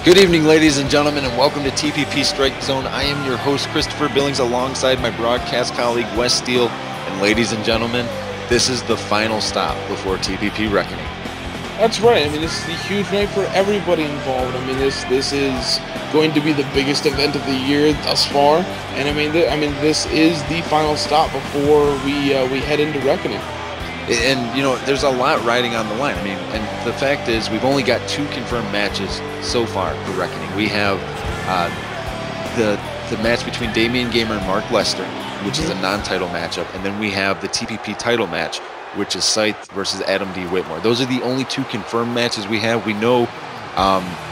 Good evening, ladies and gentlemen, and welcome to TPP Strike Zone. I am your host, Christopher Billings, alongside my broadcast colleague, Wes Steele. And ladies and gentlemen, this is the final stop before TPP Reckoning. That's right. I mean, this is a huge night for everybody involved. I mean, this is going to be the biggest event of the year thus far, and I mean, this is the final stop before we head into Reckoning. And, you know, there's a lot riding on the line. I mean, and the fact is we've only got 2 confirmed matches so far for Reckoning. We have the match between Damian Gamer and Mark Lester, which is a non-title matchup, and then we have the TPP title match, which is Scythe versus Adam D. Whitmore. Those are the only 2 confirmed matches we have. We know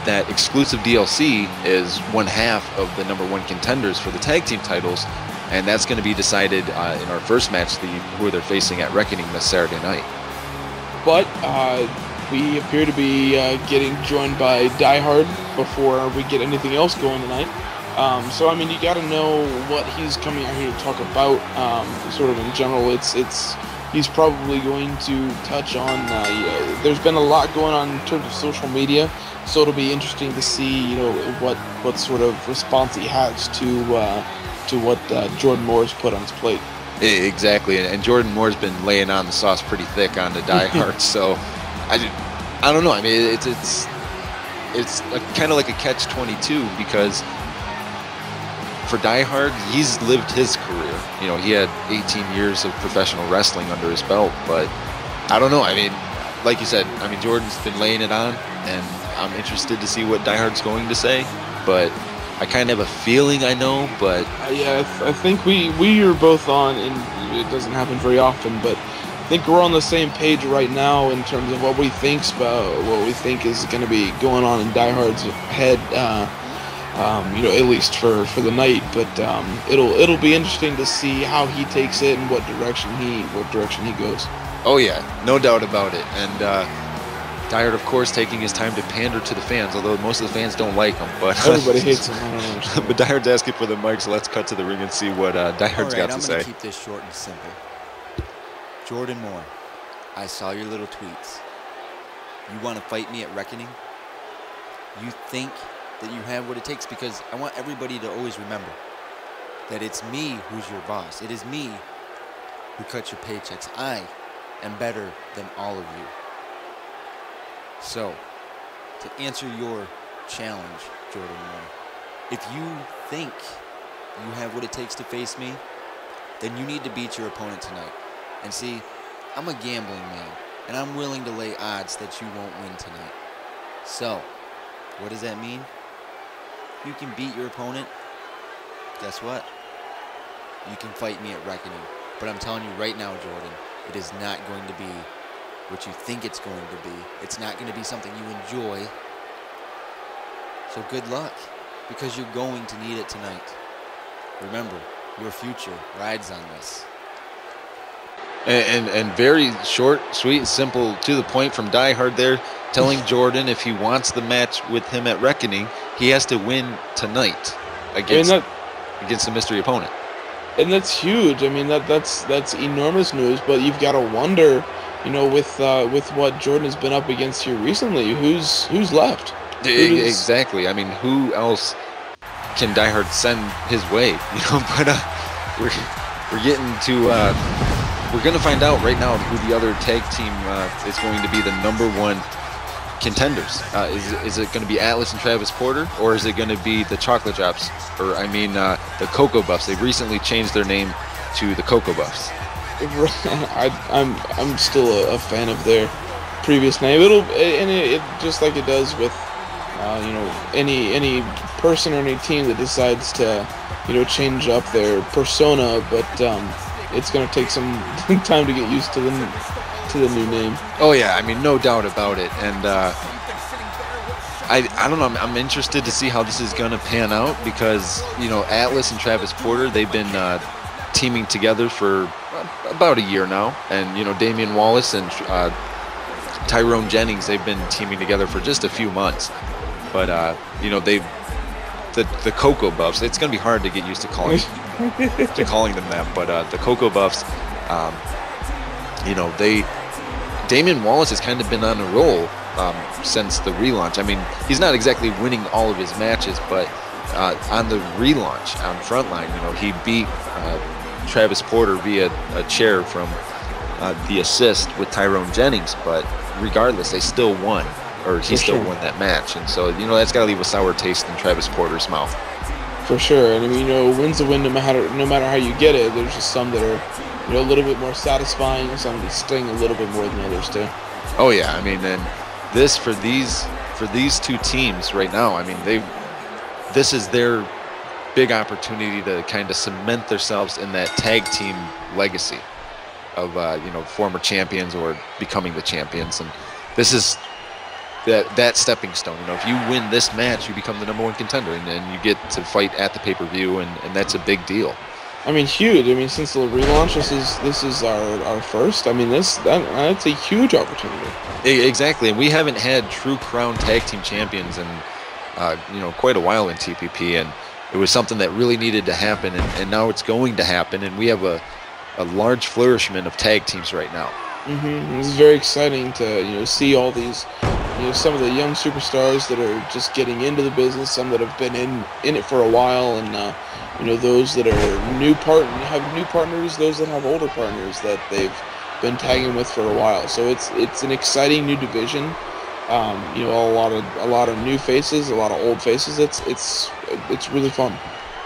that exclusive DLC is one half of the #1 contenders for the tag team titles, and that's going to be decided in our first match, who they're facing at Reckoning this Saturday night. But we appear to be getting joined by Die Hard before we get anything else going tonight. So I mean, you got to know what he's coming out here to talk about. Sort of in general, he's probably going to touch on. There's been a lot going on in terms of social media, so it'll be interesting to see, you know, what sort of response he has to what Jordan Moore's put on his plate. Exactly, and Jordan Moore's been laying on the sauce pretty thick on the Die Hard. So I don't know. I mean, it's kind of like a catch-22, because for Die Hard, he's lived his career. You know, he had 18 years of professional wrestling under his belt, but I don't know. I mean, like you said, I mean, Jordan's been laying it on, and I'm interested to see what Die Hard's going to say, but I kind of have a feeling I know, but yeah, I think we are both on, and it doesn't happen very often, but I think we're on the same page right now in terms of what we think is going to be going on in Die Hard's head. You know, at least for the night, but it'll be interesting to see how he takes it and what direction he goes. Oh yeah, no doubt about it. And Die Hard, of course, taking his time to pander to the fans, although most of the fans don't like him. But everybody hates him. I don't understand. But Die Hard's asking for the mic, so let's cut to the ring and see what Die Hard's got to say. I'm going to keep this short and simple. Jordan Moore, I saw your little tweets. You want to fight me at Reckoning? You think that you have what it takes? Because I want everybody to always remember that it's me who's your boss. It is me who cuts your paychecks. I am better than all of you. So, to answer your challenge, Jordan Moore, if you think you have what it takes to face me, then you need to beat your opponent tonight. And see, I'm a gambling man, and I'm willing to lay odds that you won't win tonight. So, what does that mean? You can beat your opponent. Guess what? You can fight me at Reckoning. But I'm telling you right now, Jordan, it is not going to be what you think it's going to be. It's not going to be something you enjoy. So good luck, because you're going to need it tonight. Remember, your future rides on this. And very short, sweet, simple, to the point from Die Hard there, telling Jordan if he wants the match with him at Reckoning, he has to win tonight against a mystery opponent. And that's huge. I mean, that's enormous news. But you've got to wonder, you know, with what Jordan has been up against here recently, who's left? Exactly. I mean, who else can Die Hard send his way? You know, but we're getting to. We're going to find out right now who the other tag team is going to be the #1 contenders. Is it going to be Atlas and Travis Porter, or is it going to be the Chocolate Drops, or I mean the Cocoa Buffs? They've recently changed their name to the Cocoa Buffs. I'm still a fan of their previous name. It just like it does with you know, any person or any team that decides to, you know, change up their persona, but it's going to take some time to get used to the new name. Oh yeah, I mean, no doubt about it. And I don't know, I'm interested to see how this is going to pan out, because, you know, Atlas and Travis Porter, they've been teaming together for about a year now, and, you know, Damian Wallace and Tyrone Jennings, they've been teaming together for just a few months. But you know, the Cocoa Buffs, it's going to be hard to get used to calling them that, but the Cocoa Buffs, you know, Damian Wallace has kind of been on a roll since the relaunch. I mean, he's not exactly winning all of his matches, but on the relaunch on Frontline, you know, he beat Travis Porter via a chair from the assist with Tyrone Jennings. But regardless, they still won, or he still won that match. And so, you know, that's got to leave a sour taste in Travis Porter's mouth. For sure. And I mean, you know, win's a win no matter how you get it. There's just some that are, you know, a little bit more satisfying, some that sting a little bit more than others too. Oh yeah, I mean, and this for these two teams right now, I mean, this is their big opportunity to kind of cement themselves in that tag team legacy of you know, former champions or becoming the champions. And this is that stepping stone. You know, if you win this match, you become the #1 contender, and you get to fight at the pay-per-view, and that's a big deal. I mean, huge. I mean, since the relaunch, this is our first. I mean, that's a huge opportunity. Exactly, and we haven't had true crown tag team champions in you know, quite a while in TPP, and it was something that really needed to happen, and now it's going to happen, and we have a large flourishment of tag teams right now. It's very exciting to, you know, see all these, you know, some of the young superstars that are just getting into the business, some that have been in it for a while, and you know, those that are have new partners, those that have older partners that they've been tagging with for a while. So it's an exciting new division. You know, a lot of new faces, a lot of old faces. It's really fun.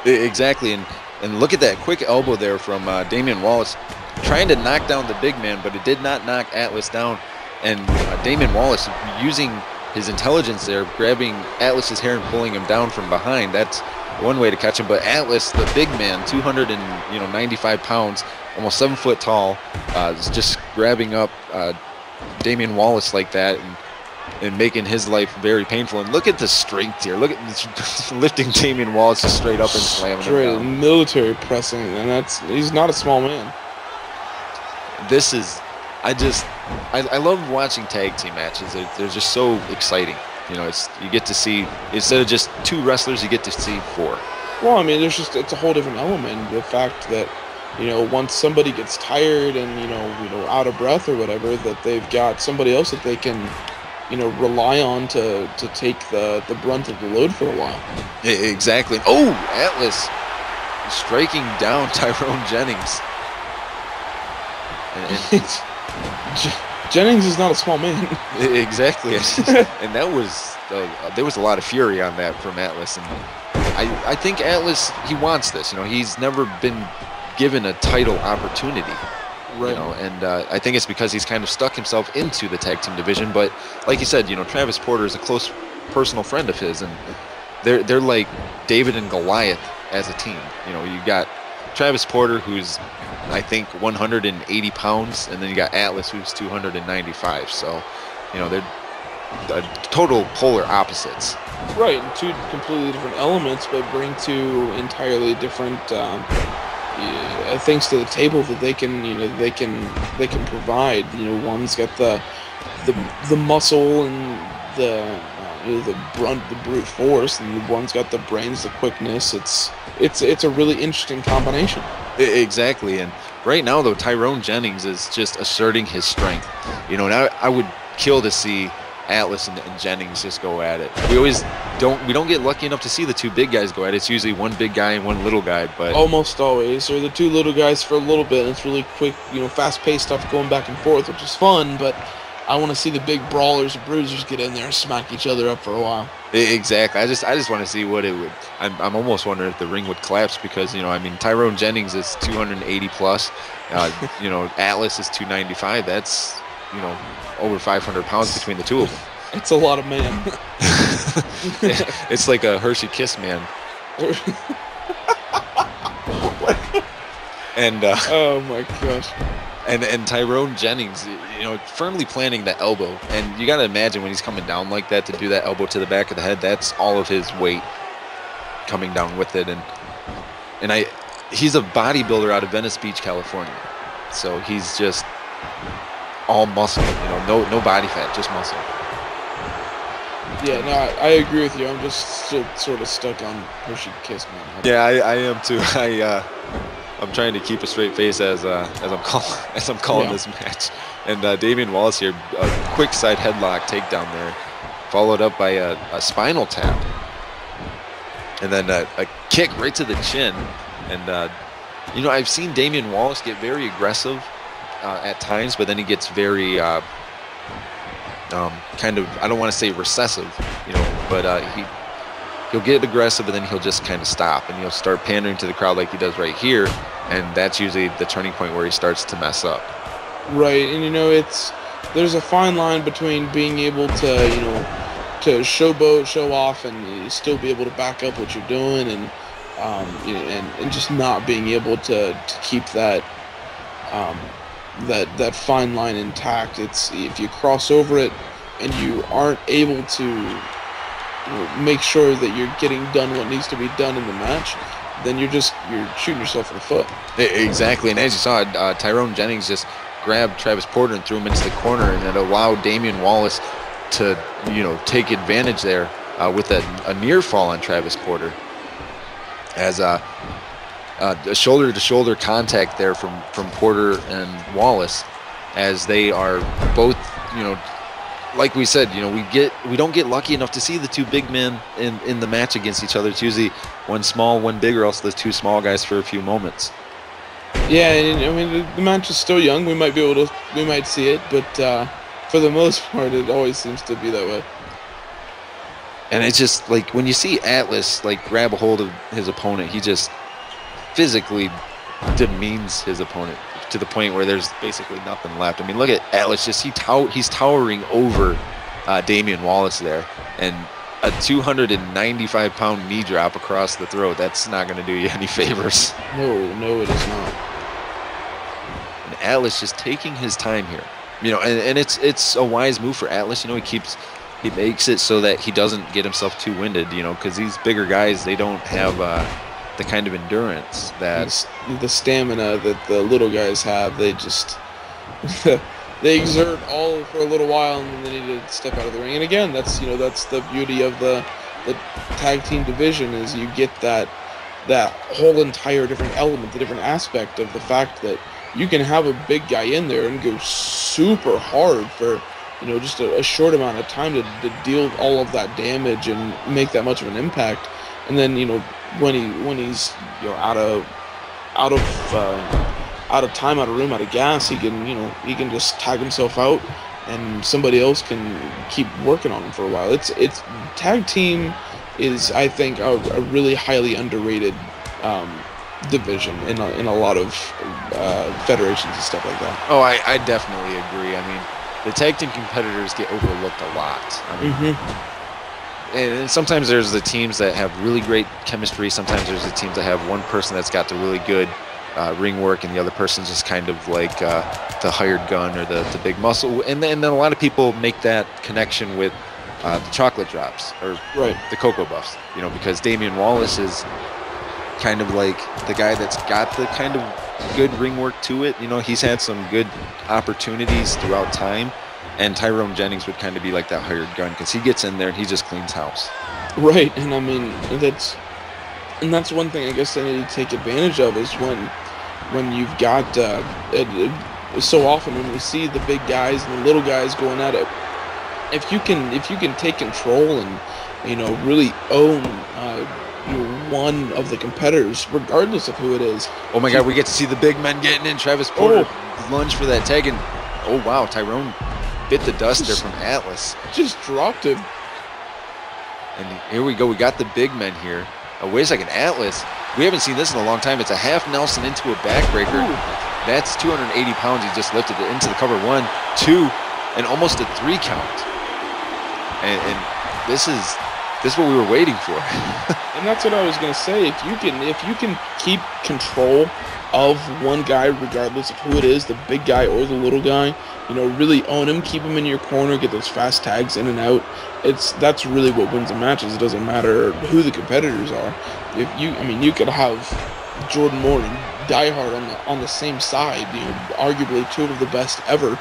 Exactly, and look at that quick elbow there from Damian Wallace, trying to knock down the big man, but it did not knock Atlas down. And Damian Wallace using his intelligence there, grabbing Atlas's hair and pulling him down from behind. That's one way to catch him. But Atlas, the big man, 295 pounds, almost 7 foot tall, is just grabbing up Damian Wallace like that and making his life very painful. And look at the strength here. Look at this, lifting Damian Wallace just straight up and slamming him down. Military pressing, and he's not a small man. This is, I love watching tag team matches. They're just so exciting. You know, you get to see, instead of just 2 wrestlers, you get to see 4. Well, I mean, it's a whole different element. The fact that, you know, once somebody gets tired and you know out of breath or whatever, that they've got somebody else that they can, you know, rely on to take the brunt of the load for a while. Exactly. Oh, Atlas striking down Tyrone Jennings. Jennings is not a small man. Exactly. And that was there was a lot of fury on that from Atlas, and I think Atlas, he wants this. You know, he's never been given a title opportunity. Right. You know, and I think it's because he's kind of stuck himself into the tag team division. But like you said, you know, Travis Porter is a close personal friend of his, and they're like David and Goliath as a team. You know, you got Travis Porter, who's I think 180 pounds, and then you got Atlas, who's 295. So, you know, they're total polar opposites. Right, and 2 completely different elements, but bring 2 entirely different things to the table that they can, you know, they can provide. You know, one's got the muscle and the brunt, the brute force, and one's got the brains, the quickness. It's a really interesting combination. Exactly, and right now though, Tyrone Jennings is just asserting his strength. You know, and I would kill to see Atlas and Jennings just go at it. We don't get lucky enough to see the 2 big guys go at it. It's usually 1 big guy and 1 little guy, but almost always, or the 2 little guys for a little bit. And it's really quick, you know, fast-paced stuff going back and forth, which is fun. But I want to see the big brawlers and bruisers get in there and smack each other up for a while. Exactly. I just want to see what it would. I'm almost wondering if the ring would collapse because, you know, I mean, Tyrone Jennings is 280 plus. You know, Atlas is 295. That's, you know, over 500 pounds between the 2 of them. It's a lot of man. It's like a Hershey Kiss man. And oh my gosh. And Tyrone Jennings, you know, firmly planting that elbow. And you got to imagine when he's coming down like that, to do that elbow to the back of the head, that's all of his weight coming down with it. And he's a bodybuilder out of Venice Beach, California. So he's just all muscle, you know, no body fat, just muscle. Yeah, no, I agree with you. I'm just sort of stuck on Hershey Kiss, man. Yeah, I am too. I'm trying to keep a straight face as I'm calling this match. And Damian Wallace here, quick side headlock takedown there, followed up by a spinal tap. And then a kick right to the chin. And, you know, I've seen Damian Wallace get very aggressive at times, but then he gets very kind of, I don't want to say recessive, you know, but he'll get aggressive and then he'll just kind of stop and he'll start pandering to the crowd like he does right here. And that's usually the turning point where he starts to mess up. Right, and you know, there's a fine line between being able to, you know, to showboat, show off, and you still be able to back up what you're doing, and you know, and just not being able to keep that that fine line intact. It's if you cross over it and you aren't able to, you know, make sure that you're getting done what needs to be done in the match, then you're shooting yourself in the foot. Exactly, and as you saw, Tyrone Jennings just grabbed Travis Porter and threw him into the corner, and it allowed Damian Wallace to, you know, take advantage there with a near fall on Travis Porter. As a shoulder-to-shoulder contact there from Porter and Wallace, as they are both, you know, like we said, you know, we don't get lucky enough to see the two big men in the match against each other. It's usually one small, one big, or else the two small guys for a few moments. Yeah, and I mean the match is still young. We might see it, but for the most part, it always seems to be that way. And it's just like when you see Atlas like grab a hold of his opponent, he just physically demeans his opponent to the point where there's basically nothing left. I mean, look at Atlas, just he's towering over Damian Wallace there, and a 295-pound knee drop across the throat, that's not going to do you any favors. No, it is not. And Atlas just taking his time here, you know, and it's a wise move for Atlas. You know, he makes it so that he doesn't get himself too winded, you know, because these bigger guys, they don't have the kind of endurance that the stamina that the little guys have. They just they exert all for a little while and then they need to step out of the ring. And again, that's the beauty of the tag team division, is you get that whole entire different element, the different aspect of the fact that you can have a big guy in there and go super hard for, you know, just a short amount of time to deal all of that damage and make that much of an impact. And then, you know, when he's, you know, out of time, out of room, out of gas, he can just tag himself out and somebody else can keep working on him for a while. It's tag team is, I think, a really highly underrated division in a lot of federations and stuff like that. Oh, I definitely agree. I mean, the tag team competitors get overlooked a lot. I mean, and sometimes there's the teams that have really great chemistry. Sometimes there's the teams that have one person that's got the really good ring work, and the other person's just kind of like the hired gun or the big muscle. And then a lot of people make that connection with the chocolate drops or the Cocoa Buffs, you know, because Damian Wallace is kind of like the guy that's got the kind of good ring work to it. You know, he's had some good opportunities throughout time. And Tyrone Jennings would kind of be like that hired gun, because he gets in there and he just cleans house. Right, and I mean that's one thing I guess they need to take advantage of, is when you've got so often when we see the big guys and the little guys going at it, if you can take control and, you know, really own one of the competitors, regardless of who it is. Oh my God, we get to see the big men getting in. Travis Porter lunge for that tag, and oh wow, Tyrone bit the dust there from Atlas. Just dropped him. And here we go. We got the big men here. Oh, wait a second. Atlas. We haven't seen this in a long time. It's a half Nelson into a backbreaker. Ooh. That's 280 pounds. He just lifted it into the cover. 1, 2, and almost a 3 count. And this is what we were waiting for. And that's what I was going to say. If you can keep control of one guy, regardless of who it is, the big guy or the little guy, you know, really own him, keep him in your corner, get those fast tags in and out. That's really what wins the matches. It doesn't matter who the competitors are. You could have Jordan Moore and Die Hard on the same side, you know, arguably two of the best ever.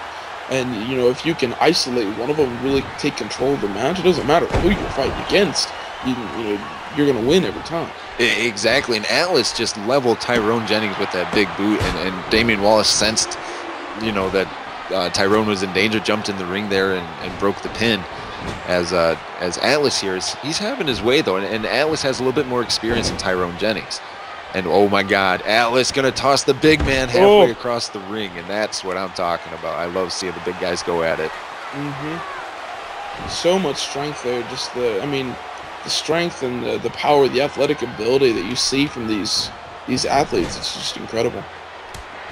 And, you know, if you can isolate one of them, really take control of the match, it doesn't matter who you're fighting against. You know, you're going to win every time. Exactly. And Atlas just leveled Tyrone Jennings with that big boot, and Damian Wallace sensed, you know, that Tyrone was in danger, jumped in the ring there and broke the pin. As Atlas here he's having his way though, and Atlas has a little bit more experience than Tyrone Jennings. And oh my God, Atlas gonna toss the big man halfway across the ring, and that's what I'm talking about. I love seeing the big guys go at it. So much strength there. Just the strength and the power, the athletic ability that you see from these athletes. It's just incredible.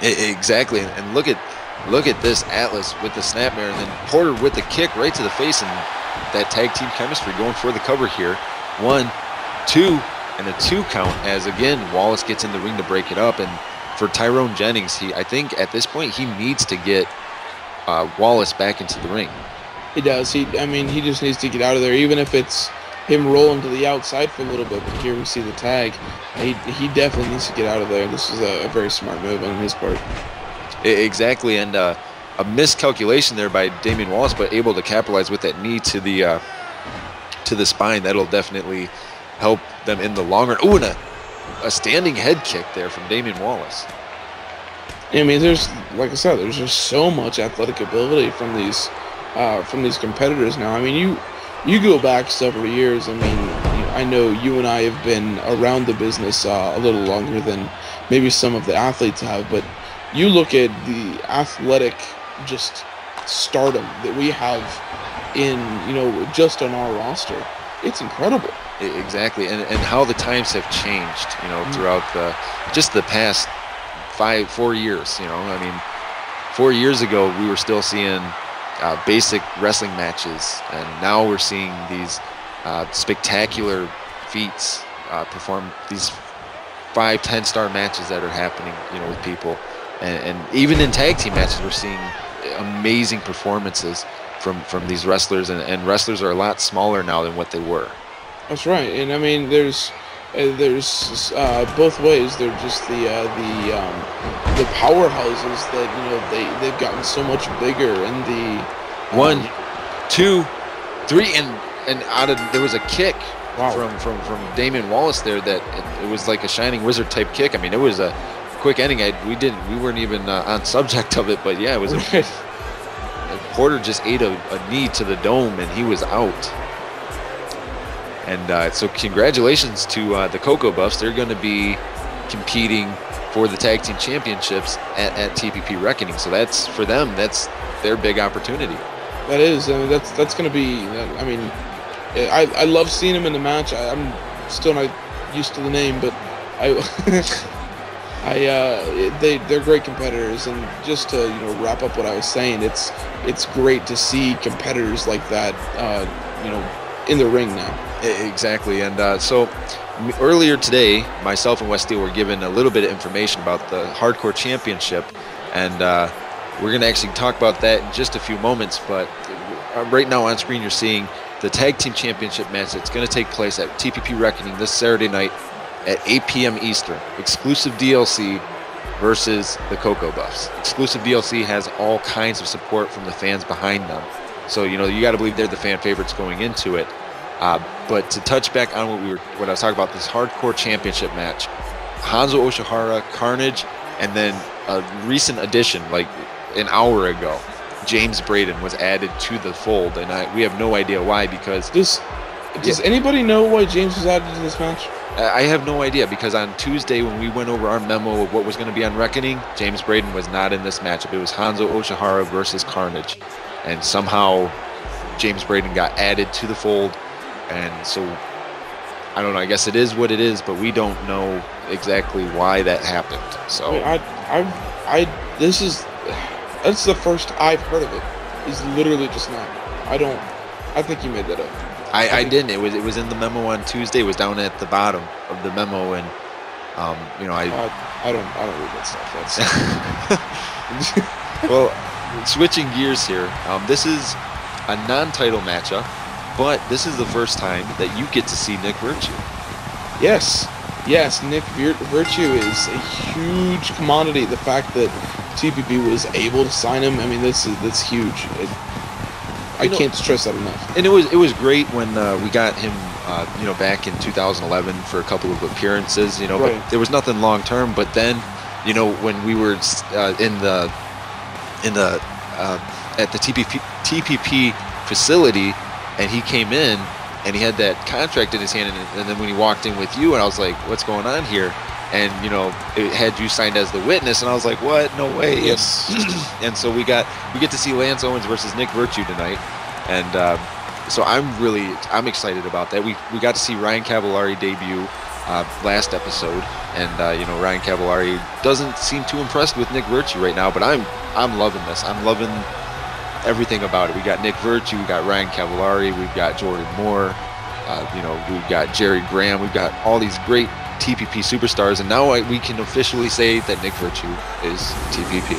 Exactly, and look at this Atlas with the snapmare, and then Porter with the kick right to the face, and that tag team chemistry going for the cover here. 1, 2, and a 2 count as again Wallace gets in the ring to break it up. And for Tyrone Jennings, I think at this point he needs to get Wallace back into the ring. He does. He just needs to get out of there, even if it's him rolling to the outside for a little bit. But here we see the tag. He definitely needs to get out of there. This is a very smart move on his part. Exactly, and a miscalculation there by Damian Wallace, but able to capitalize with that knee to the spine. That'll definitely help them in the long run. Ooh, and a standing head kick there from Damian Wallace. I mean, there's, like I said, there's just so much athletic ability from these competitors now. I mean, you go back several years. I mean, I know you and I have been around the business a little longer than maybe some of the athletes have, but you look at the athletic just stardom that we have in, just on our roster. It's incredible. Exactly, and how the times have changed, throughout the past 4 years. I mean, 4 years ago we were still seeing basic wrestling matches, and now we're seeing these spectacular feats perform, these 5-10 star matches that are happening, with people, and even in tag team matches we're seeing amazing performances from these wrestlers, and wrestlers are a lot smaller now than what they were. That's right, and I mean, there's both ways. They're just the powerhouses that they've gotten so much bigger, and the 1, 2, 3, and there was a kick from Damian Wallace there that it was like a Shining Wizard type kick. I mean, it was a quick ending. We weren't even on subject of it, but yeah, it was. Porter just ate a knee to the dome, and he was out. And so congratulations to the Cocoa Buffs. They're going to be competing for the Tag Team Championships at TPP Reckoning. So that's, for them, that's their big opportunity. That is. I mean, that's going to be, I mean, I love seeing them in the match. I'm still not used to the name, but they're great competitors. And just to wrap up what I was saying, it's great to see competitors like that, in the ring now. Exactly, and so earlier today, myself and Wes Steele were given a little bit of information about the Hardcore Championship, and we're going to actually talk about that in just a few moments. But right now on screen, you're seeing the Tag Team Championship match that's going to take place at TPP Reckoning this Saturday night at 8 p.m. Eastern. Exclusive DLC versus the Cocoa Buffs. Exclusive DLC has all kinds of support from the fans behind them. So, you got to believe they're the fan favorites going into it. But to touch back on what I was talking about, this Hardcore Championship match, Hanzo Oshihara, Carnage, and then a recent addition, like an hour ago, James Braden was added to the fold, and we have no idea why, because... Does anybody know why James was added to this match? I have no idea, because on Tuesday when we went over our memo of what was going to be on Reckoning, James Braden was not in this matchup. It was Hanzo Oshihara versus Carnage. And somehow James Braden got added to the fold. And so, I don't know, I guess it is what it is, but we don't know exactly why that happened. So that's the first I've heard of it. He's literally just not. I think you made that up. I didn't. It was in the memo on Tuesday. It was down at the bottom of the memo, and I don't read that stuff. That's well, switching gears here. This is a non-title matchup, but this is the first time that you get to see Nick Virtue. Yes, Nick Virtue is a huge commodity. The fact that TPP was able to sign him, I mean, that's huge. I can't stress that enough. And it was great when we got him, back in 2011 for a couple of appearances, right. But there was nothing long term. But then, when we were in the at the TPP facility, and he came in and he had that contract in his hand, and then when he walked in with you, and I was like, what's going on here? And it had you signed as the witness, and I was like, what? No way. Yes. And so we get to see Lance Owens versus Nick Virtue tonight, and so I'm excited about that. We got to see Ryan Cavallari debut last episode, and Ryan Cavallari doesn't seem too impressed with Nick Virtue right now, but I'm loving this. I'm loving everything about it. We got Nick Virtue, we got Ryan Cavallari, we've got Jordan Moore, we've got Jerry Graham, we've got all these great TPP superstars, and now we can officially say that Nick Virtue is TPP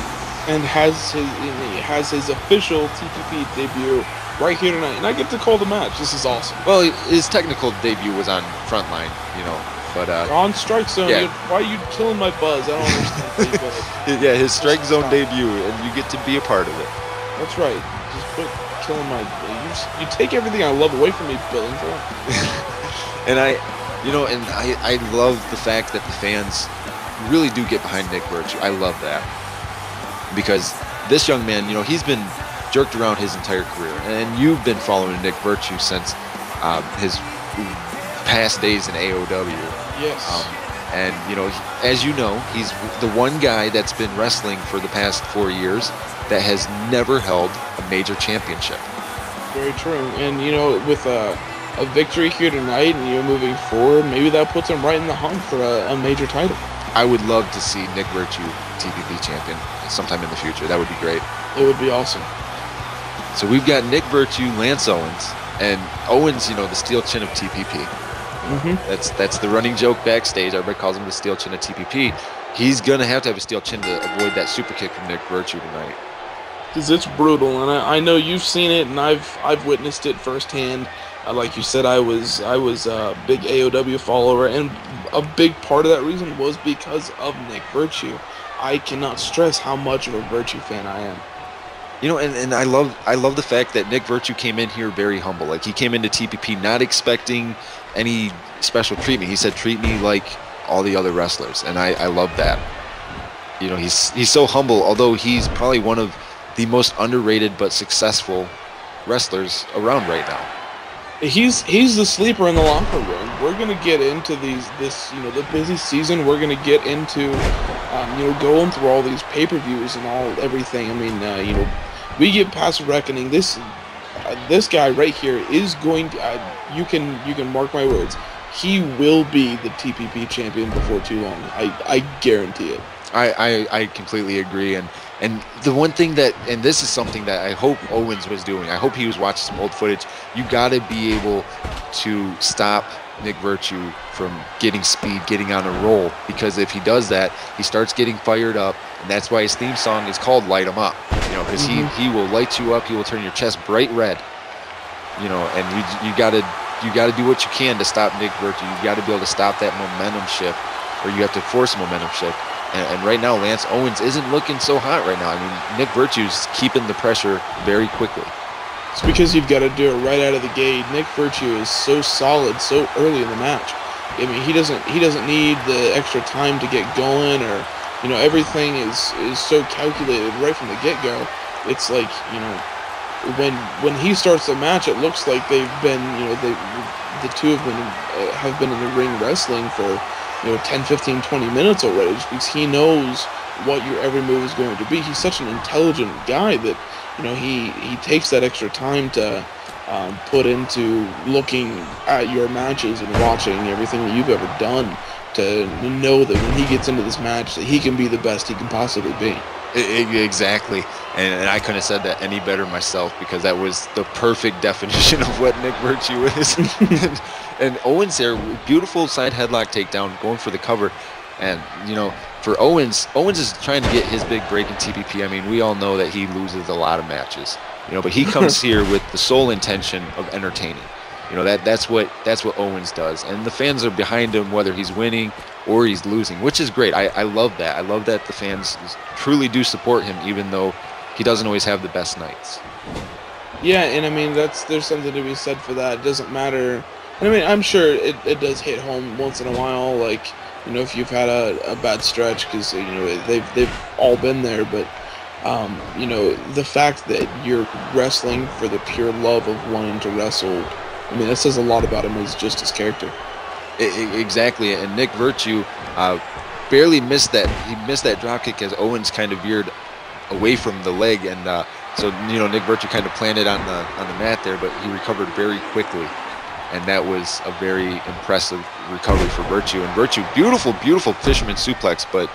and has his official TPP debut right here tonight, and I get to call the match. This is awesome. Well, his technical debut was on Frontline, but on Strike Zone. Yeah. Why are you killing my buzz? I don't understand. Yeah, his Strike Zone debut, and you get to be a part of it. That's right. Just quit killing my. You take everything I love away from me, Billington. And I love the fact that the fans really do get behind Nick Virtue. I love that, because this young man, he's been jerked around his entire career, and you've been following Nick Virtue since his past days in AOW. Yes. And as you know, he's the one guy that's been wrestling for the past 4 years that has never held a major championship. Very true. And with a victory here tonight, and moving forward, maybe that puts him right in the hunt for a major title. I would love to see Nick Virtue TPP champion sometime in the future. That would be great. It would be awesome. So we've got Nick Virtue, Lance Owens, and Owens, the steel chin of TPP. Mm-hmm. That's the running joke backstage. Everybody calls him the steel chin of TPP. He's gonna have a steel chin to avoid that super kick from Nick Virtue tonight. Because it's brutal, and I know you've seen it, and I've witnessed it firsthand. Like you said, I was a big AOW follower, and a big part of that reason was because of Nick Virtue. I cannot stress how much of a Virtue fan I am. And I love the fact that Nick Virtue came in here very humble. Like, he came into TPP not expecting any special treatment. He said, treat me like all the other wrestlers, and I love that. He's so humble, although he's probably one of the most underrated but successful wrestlers around right now. He's the sleeper in the locker room. We're gonna get into the busy season. We're gonna get into going through all these pay-per-views and everything. I mean, we get past Reckoning. This guy right here is going to. You can mark my words. He will be the TPP champion before too long. I guarantee it. I completely agree, and the one thing and this is something that I hope Owens was doing. I hope he was watching some old footage. You got to be able to stop Nick Virtue from getting speed, getting on a roll, because if he does that, he starts getting fired up, and that's why his theme song is called "Light 'Em Up." Because he will light you up. He will turn your chest bright red. And you got to do what you can to stop Nick Virtue. You got to be able to stop that momentum shift, or you have to force a momentum shift. And right now, Lance Owens isn't looking so hot right now. I mean, Nick Virtue's keeping the pressure very quickly. It's because you've got to do it right out of the gate. Nick Virtue is so solid so early in the match. I mean, he doesn't need the extra time to get going, or everything is so calculated right from the get-go. It's like when he starts the match, it looks like they've been the two have been in the ring wrestling for 10, 15, 20 minutes already, just because he knows what your every move is going to be. He's such an intelligent guy that he takes that extra time to put into looking at your matches and watching everything that you've ever done, to know that when he gets into this match that he can be the best he can possibly be. Exactly, and I couldn't have said that any better myself, because that was the perfect definition of what Nick Virtue is. And Owens there, beautiful side headlock takedown, going for the cover. And for Owens is trying to get his big break in TPP. I mean, we all know that he loses a lot of matches, but he comes here with the sole intention of entertaining. That's what Owens does, and the fans are behind him whether he's winning or he's losing, which is great. I love that. I love that the fans truly do support him, even though he doesn't always have the best nights. Yeah, and I mean there's something to be said for that. It doesn't matter. I mean, I'm sure it does hit home once in a while, like if you've had a bad stretch, because they've all been there, but You know, the fact that you're wrestling for the pure love of wanting to wrestle, I mean, that says a lot about him as just his character. Exactly, and Nick Virtue barely missed that. He missed that drop kick as Owens kind of veered away from the leg, and so Nick Virtue kind of planted on the mat there, but he recovered very quickly, and that was a very impressive recovery for Virtue. And Virtue, beautiful fisherman suplex, but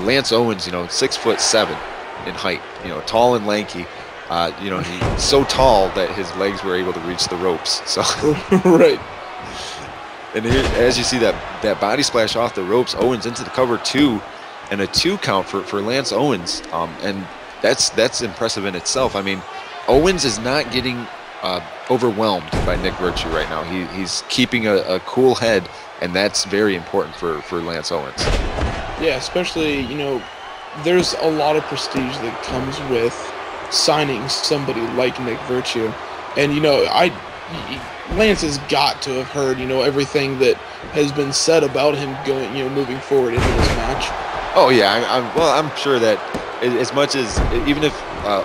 Lance Owens, 6'7" in height, tall and lanky. He's so tall that his legs were able to reach the ropes. So right. And here, as you see that body splash off the ropes, Owens into the cover 2, and a 2 count for Lance Owens. And that's impressive in itself. I mean, Owens is not getting overwhelmed by Nick Virtue right now. He's keeping a cool head, and that's very important for Lance Owens. Yeah, especially, there's a lot of prestige that comes with signing somebody like Nick Virtue. And, Lance has got to have heard, everything that has been said about him going, moving forward into this match. Oh yeah, I'm sure that as much as even if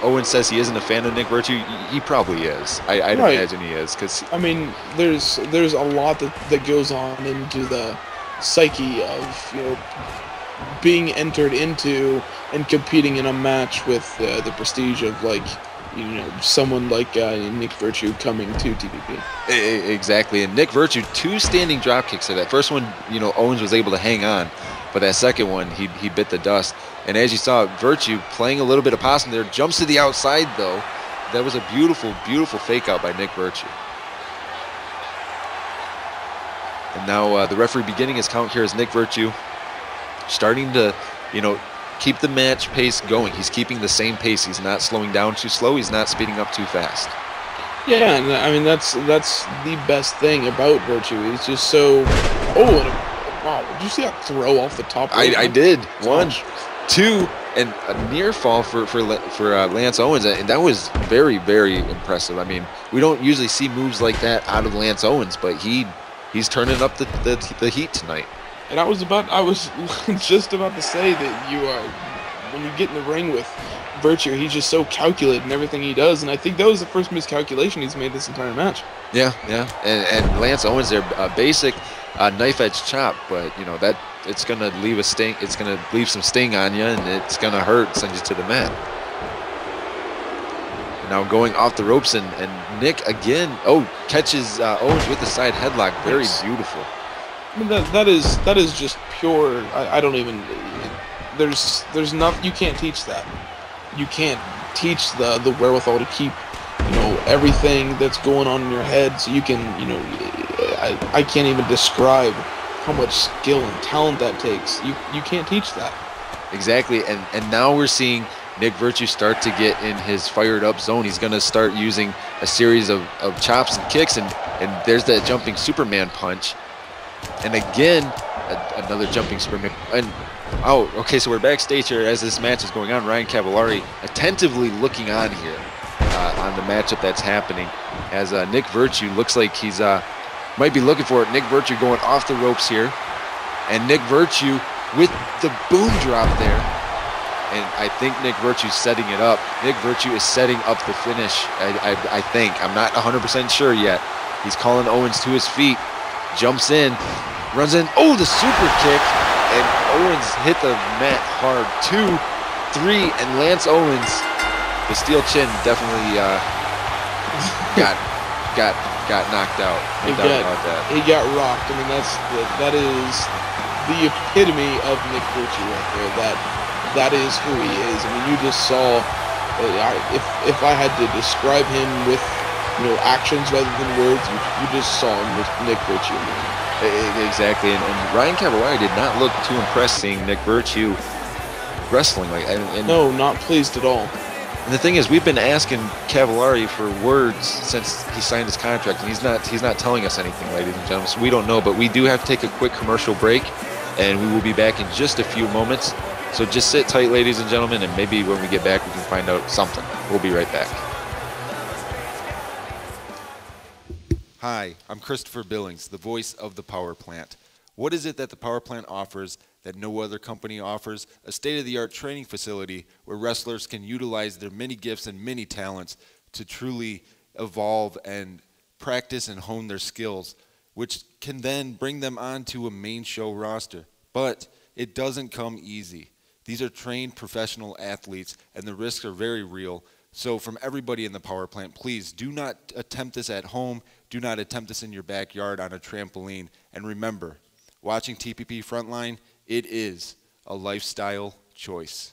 Owens says he isn't a fan of Nick Virtue, he probably is. I'd imagine he is, because I mean, there's a lot that goes on into the psyche of being entered into and competing in a match with the prestige of someone like Nick Virtue coming to TPP. Exactly, and Nick Virtue 2 standing drop kicks. So that first one, Owens was able to hang on, but that second one, he bit the dust. And as you saw, Virtue playing a little bit of possum there, jumps to the outside though. That was a beautiful fake out by Nick Virtue. And now the referee beginning his count here as Nick Virtue starting to, keep the match pace going. He's keeping the same pace. He's not slowing down too slow. He's not speeding up too fast. Yeah, and I mean that's the best thing about Virtue. He's just so. Wow! Did you see that throw off the top? I did. 1, 2, and a near fall for Lance Owens, and that was very, very impressive. I mean, we don't usually see moves like that out of Lance Owens, but he's turning up the heat tonight. And I was just about to say that when you get in the ring with Virtue, he's just so calculated in everything he does, and I think that was the first miscalculation he's made this entire match. Yeah, and Lance Owens there, basic knife edge chop, but that it's gonna leave a sting. It's gonna leave some sting on you, and it's gonna hurt, send you to the mat. And now going off the ropes, and Nick again. Catches Owens with the side headlock. Very beautiful. I mean, that is just pure. I don't even. There's not. You can't teach that. You can't teach the wherewithal to keep, everything that's going on in your head. So you can, I can't even describe how much skill and talent that takes. You can't teach that. Exactly, and now we're seeing Nick Virtue start to get in his fired up zone. He's going to start using a series of chops and kicks, and there's that jumping Superman punch. And again, another jumping Superman. And okay, so we're backstage here as this match is going on. Ryan Cavallari attentively looking on here on the matchup that's happening, as Nick Virtue looks like he's might be looking for it. Nick Virtue going off the ropes here, and Nick Virtue with the boom drop there. And I think Nick Virtue's setting it up. Nick Virtue is setting up the finish. I think. I'm not 100% sure yet. He's calling Owens to his feet. Jumps in, runs in, the super kick, and Owens hit the mat hard. 2, 3, and Lance Owens, the steel chin definitely got knocked out. No doubt about that. He got rocked. I mean, that is the epitome of Nick Virtue right there. That is who he is. I mean, you just saw. If I had to describe him with actions rather than words, you just saw Nick Virtue. Exactly, and Ryan Cavallari did not look too impressed seeing Nick Virtue wrestling like that. No, not pleased at all. And the thing is, we've been asking Cavallari for words since he signed his contract, and he's not telling us anything, ladies and gentlemen. So we don't know, but we do have to take a quick commercial break, and we will be back in just a few moments. So just sit tight, ladies and gentlemen, and maybe when we get back, we can find out something. We'll be right back. Hi, I'm Christopher Billings, the voice of the power plant. What is it that the power plant offers that no other company offers? A state-of-the-art training facility where wrestlers can utilize their many gifts and many talents to truly evolve and practice and hone their skills, which can then bring them onto a main show roster. But it doesn't come easy. These are trained professional athletes, and the risks are very real. So from everybody in the power plant, please do not attempt this at home. Do not attempt this in your backyard on a trampoline. And remember, watching TPP Frontline, it is a lifestyle choice.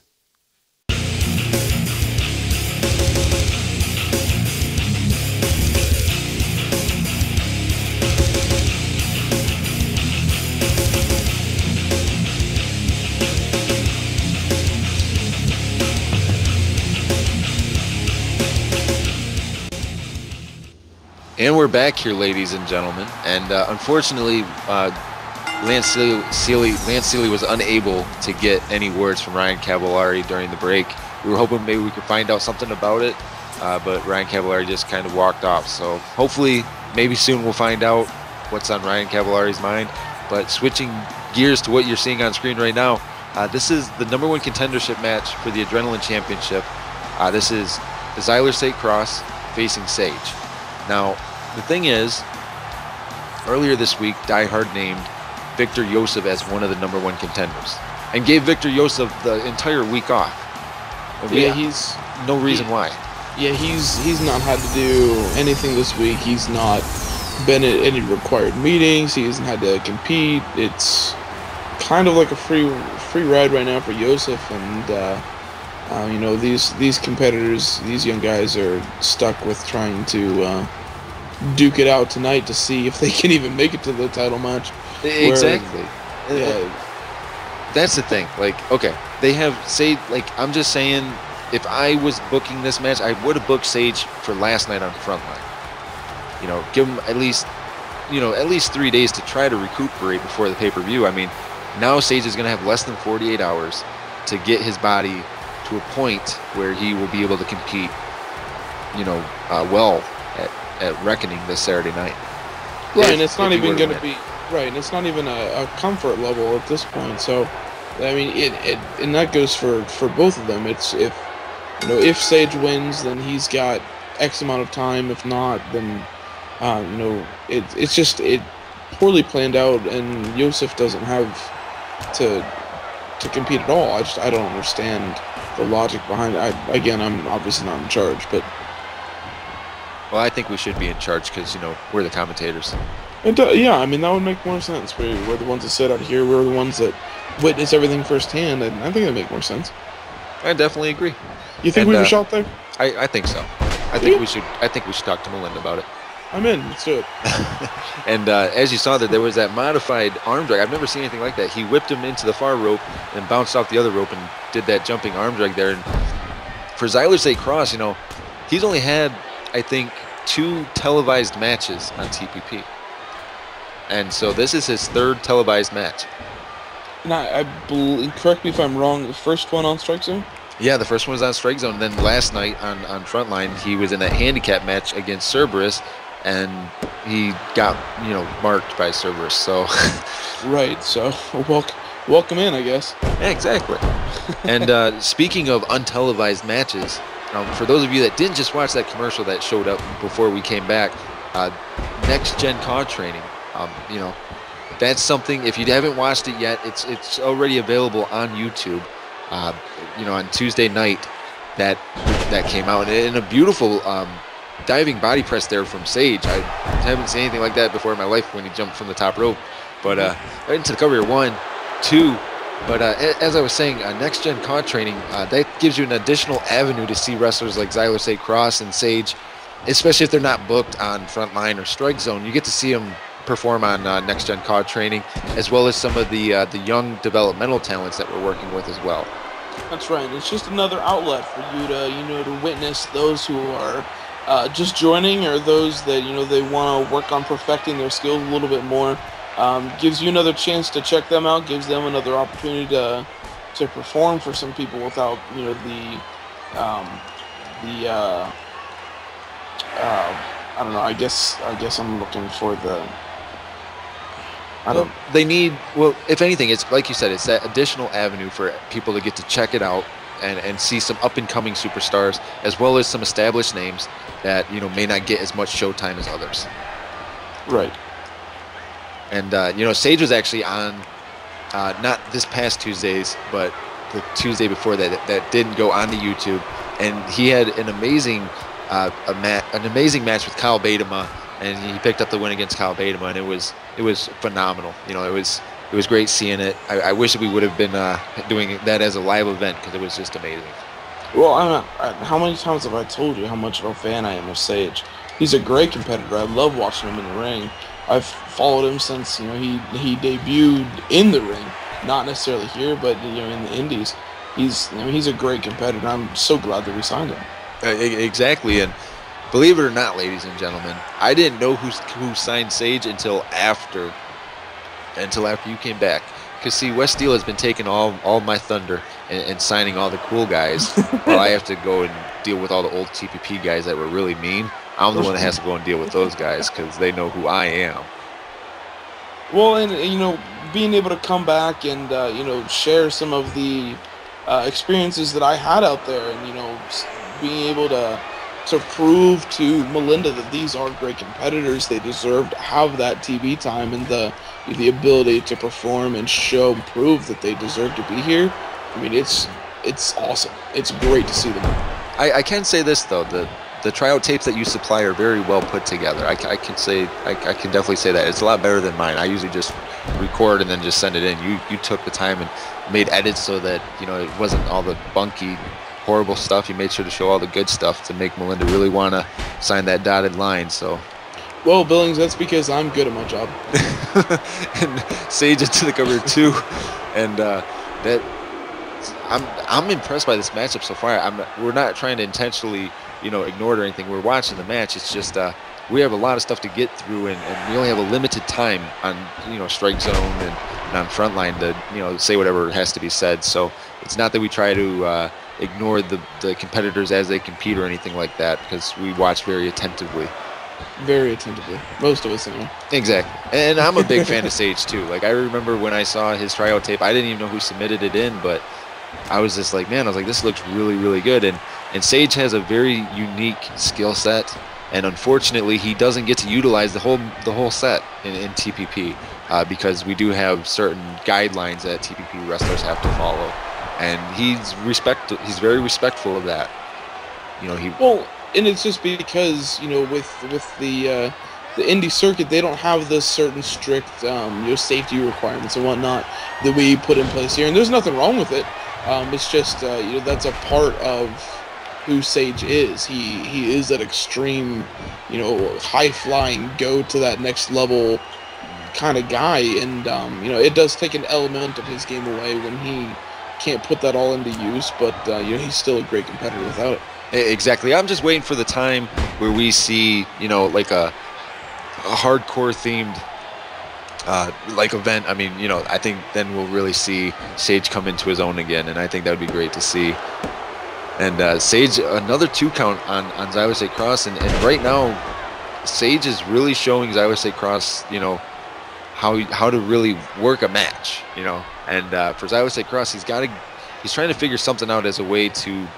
And we're back here, ladies and gentlemen. And unfortunately, Lance Sealy was unable to get any words from Ryan Cavallari during the break. We were hoping maybe we could find out something about it, but Ryan Cavallari just kind of walked off. So hopefully, maybe soon we'll find out what's on Ryan Cavallari's mind. But switching gears to what you're seeing on screen right now, this is the #1 contendership match for the Adrenaline Championship. This is the Zyler State Cross facing Sage. Now, the thing is, earlier this week, Die Hard named Victor Yosef as one of the #1 contenders and gave Victor Yosef the entire week off. Yeah, he's no reason why. Yeah, he's not had to do anything this week. He's not been at any required meetings. He hasn't had to compete. It's kind of like a free ride right now for Yosef, and you know, these competitors, these young guys are stuck with trying to duke it out tonight to see if they can even make it to the title match. Exactly. Yeah. That's the thing. Like, okay, they have Sage. Like, I'm just saying, if I was booking this match, I would have booked Sage for last night on Frontline. You know, give him at least 3 days to try to recuperate before the pay-per-view. I mean, now Sage is going to have less than 48 hours to get his body to a point where he will be able to compete, well at Reckoning this Saturday night. Right, and it's not even going to be right, and it's not even a comfort level at this point. So, I mean, and that goes for both of them. It's if Sage wins, then he's got X amount of time. If not, then it's just poorly planned out, and Yosef doesn't have to compete at all. I don't understand the logic behind it. I'm obviously not in charge, but well, I think we should be in charge because we're the commentators. Yeah, I mean, that would make more sense. We're the ones that sit out here. We're the ones that witness everything firsthand, and I think that'd make more sense. I definitely agree. You think we have a shot there? I think so. I think we should talk to Melinda about it. I'm in. Let's do it. And as you saw, there was that modified arm drag. I've never seen anything like that. He whipped him into the far rope and bounced off the other rope and did that jumping arm drag there. And for Zyler State Cross, he's only had, I think, 2 televised matches on TPP. And so this is his 3rd televised match. And I believe, correct me if I'm wrong, the first one on Strike Zone? Yeah, the first one was on Strike Zone. Then last night on Frontline, he was in a handicap match against Cerberus, and he got, marked by Cerberus. So right, so welcome in, I guess. Yeah, exactly. And speaking of untelevised matches, for those of you that didn't just watch that commercial that showed up before we came back, Next Gen COD Training, that's something, if you haven't watched it yet, it's already available on YouTube. On Tuesday night that came out, and a beautiful diving body press there from Sage. I haven't seen anything like that before in my life when he jumped from the top rope. But right into the cover here, 1, 2. But as I was saying, Next Gen COD Training, that gives you an additional avenue to see wrestlers like Zyler State Cross and Sage, especially if they're not booked on Frontline or Strike Zone. You get to see them perform on Next Gen COD Training, as well as some of the young developmental talents that we're working with as well. That's right. It's just another outlet for you to to witness those who are just joining, or those that they want to work on perfecting their skills a little bit more. Gives you another chance to check them out. Gives them another opportunity to perform for some people without I don't know. I guess I'm looking for I don't. They need, well, if anything, it's like you said, it's that additional avenue for people to get to check it out and see some up and coming superstars, as well as some established names that may not get as much showtime as others. Right. And Sage was actually on not this past Tuesdays, but the Tuesday before that didn't go onto YouTube, and he had an amazing match with Kyle Baitema, and he picked up the win against Kyle Baitema, and it was phenomenal. It was great seeing it. I wish we would have been doing that as a live event, because it was just amazing. Well, how many times have I told you how much of a fan I am of Sage? He's a great competitor. I love watching him in the ring. I've followed him since he debuted in the ring, not necessarily here, but in the Indies. He's a great competitor. I'm so glad that we signed him. Exactly, and believe it or not, ladies and gentlemen, I didn't know who signed Sage until after you came back. Because see, West Steel has been taking all my thunder and signing all the cool guys, while I have to go and deal with all the old TPP guys that were really mean. I'm the one that has to go and deal with those guys because they know who I am. Well, and being able to come back and share some of the experiences that I had out there, and being able to prove to Melinda that these are great competitors. They deserve to have that TV time and the ability to perform and show and prove that they deserve to be here. I mean, it's awesome. It's great to see them. I can say this though, the tryout tapes that you supply are very well put together. I can definitely say that it's a lot better than mine. I usually just record and then just send it in. You took the time and made edits so that it wasn't all the bunky, horrible stuff. You made sure to show all the good stuff to make Melinda really want to sign that dotted line. So, well, Billings, that's because I'm good at my job. And Sage into the cover too, and I'm impressed by this matchup so far. We're not trying to intentionally ignore it or anything. We're watching the match. It's just we have a lot of stuff to get through, and we only have a limited time on Strike Zone and on Frontline to say whatever has to be said. So it's not that we try to ignore the competitors as they compete or anything like that, because we watch very attentively. Very attentively. Most of us anyway. Exactly. And I'm a big fan of Sage too. Like, I remember when I saw his tryout tape, I didn't even know who submitted it in, but I was just like, man, this looks really, really good. And Sage has a very unique skill set, and unfortunately he doesn't get to utilize the whole set in TPP, because we do have certain guidelines that TPP wrestlers have to follow, and he's very respectful of that. And it's just because with the indie circuit, they don't have the certain strict safety requirements and whatnot that we put in place here, and there's nothing wrong with it. It's just that's a part of who Sage is. He is that extreme, high flying, go to that next level kind of guy, and it does take an element of his game away when he can't put that all into use. But he's still a great competitor without it. Exactly. I'm just waiting for the time where we see, like a hardcore themed event. I mean, I think then we'll really see Sage come into his own again, and I think that would be great to see. And Sage, another 2 count on Xyler State Cross, and right now Sage is really showing Xyler State Cross, how to really work a match, And for Xyler State Cross, he's trying to figure something out as a way to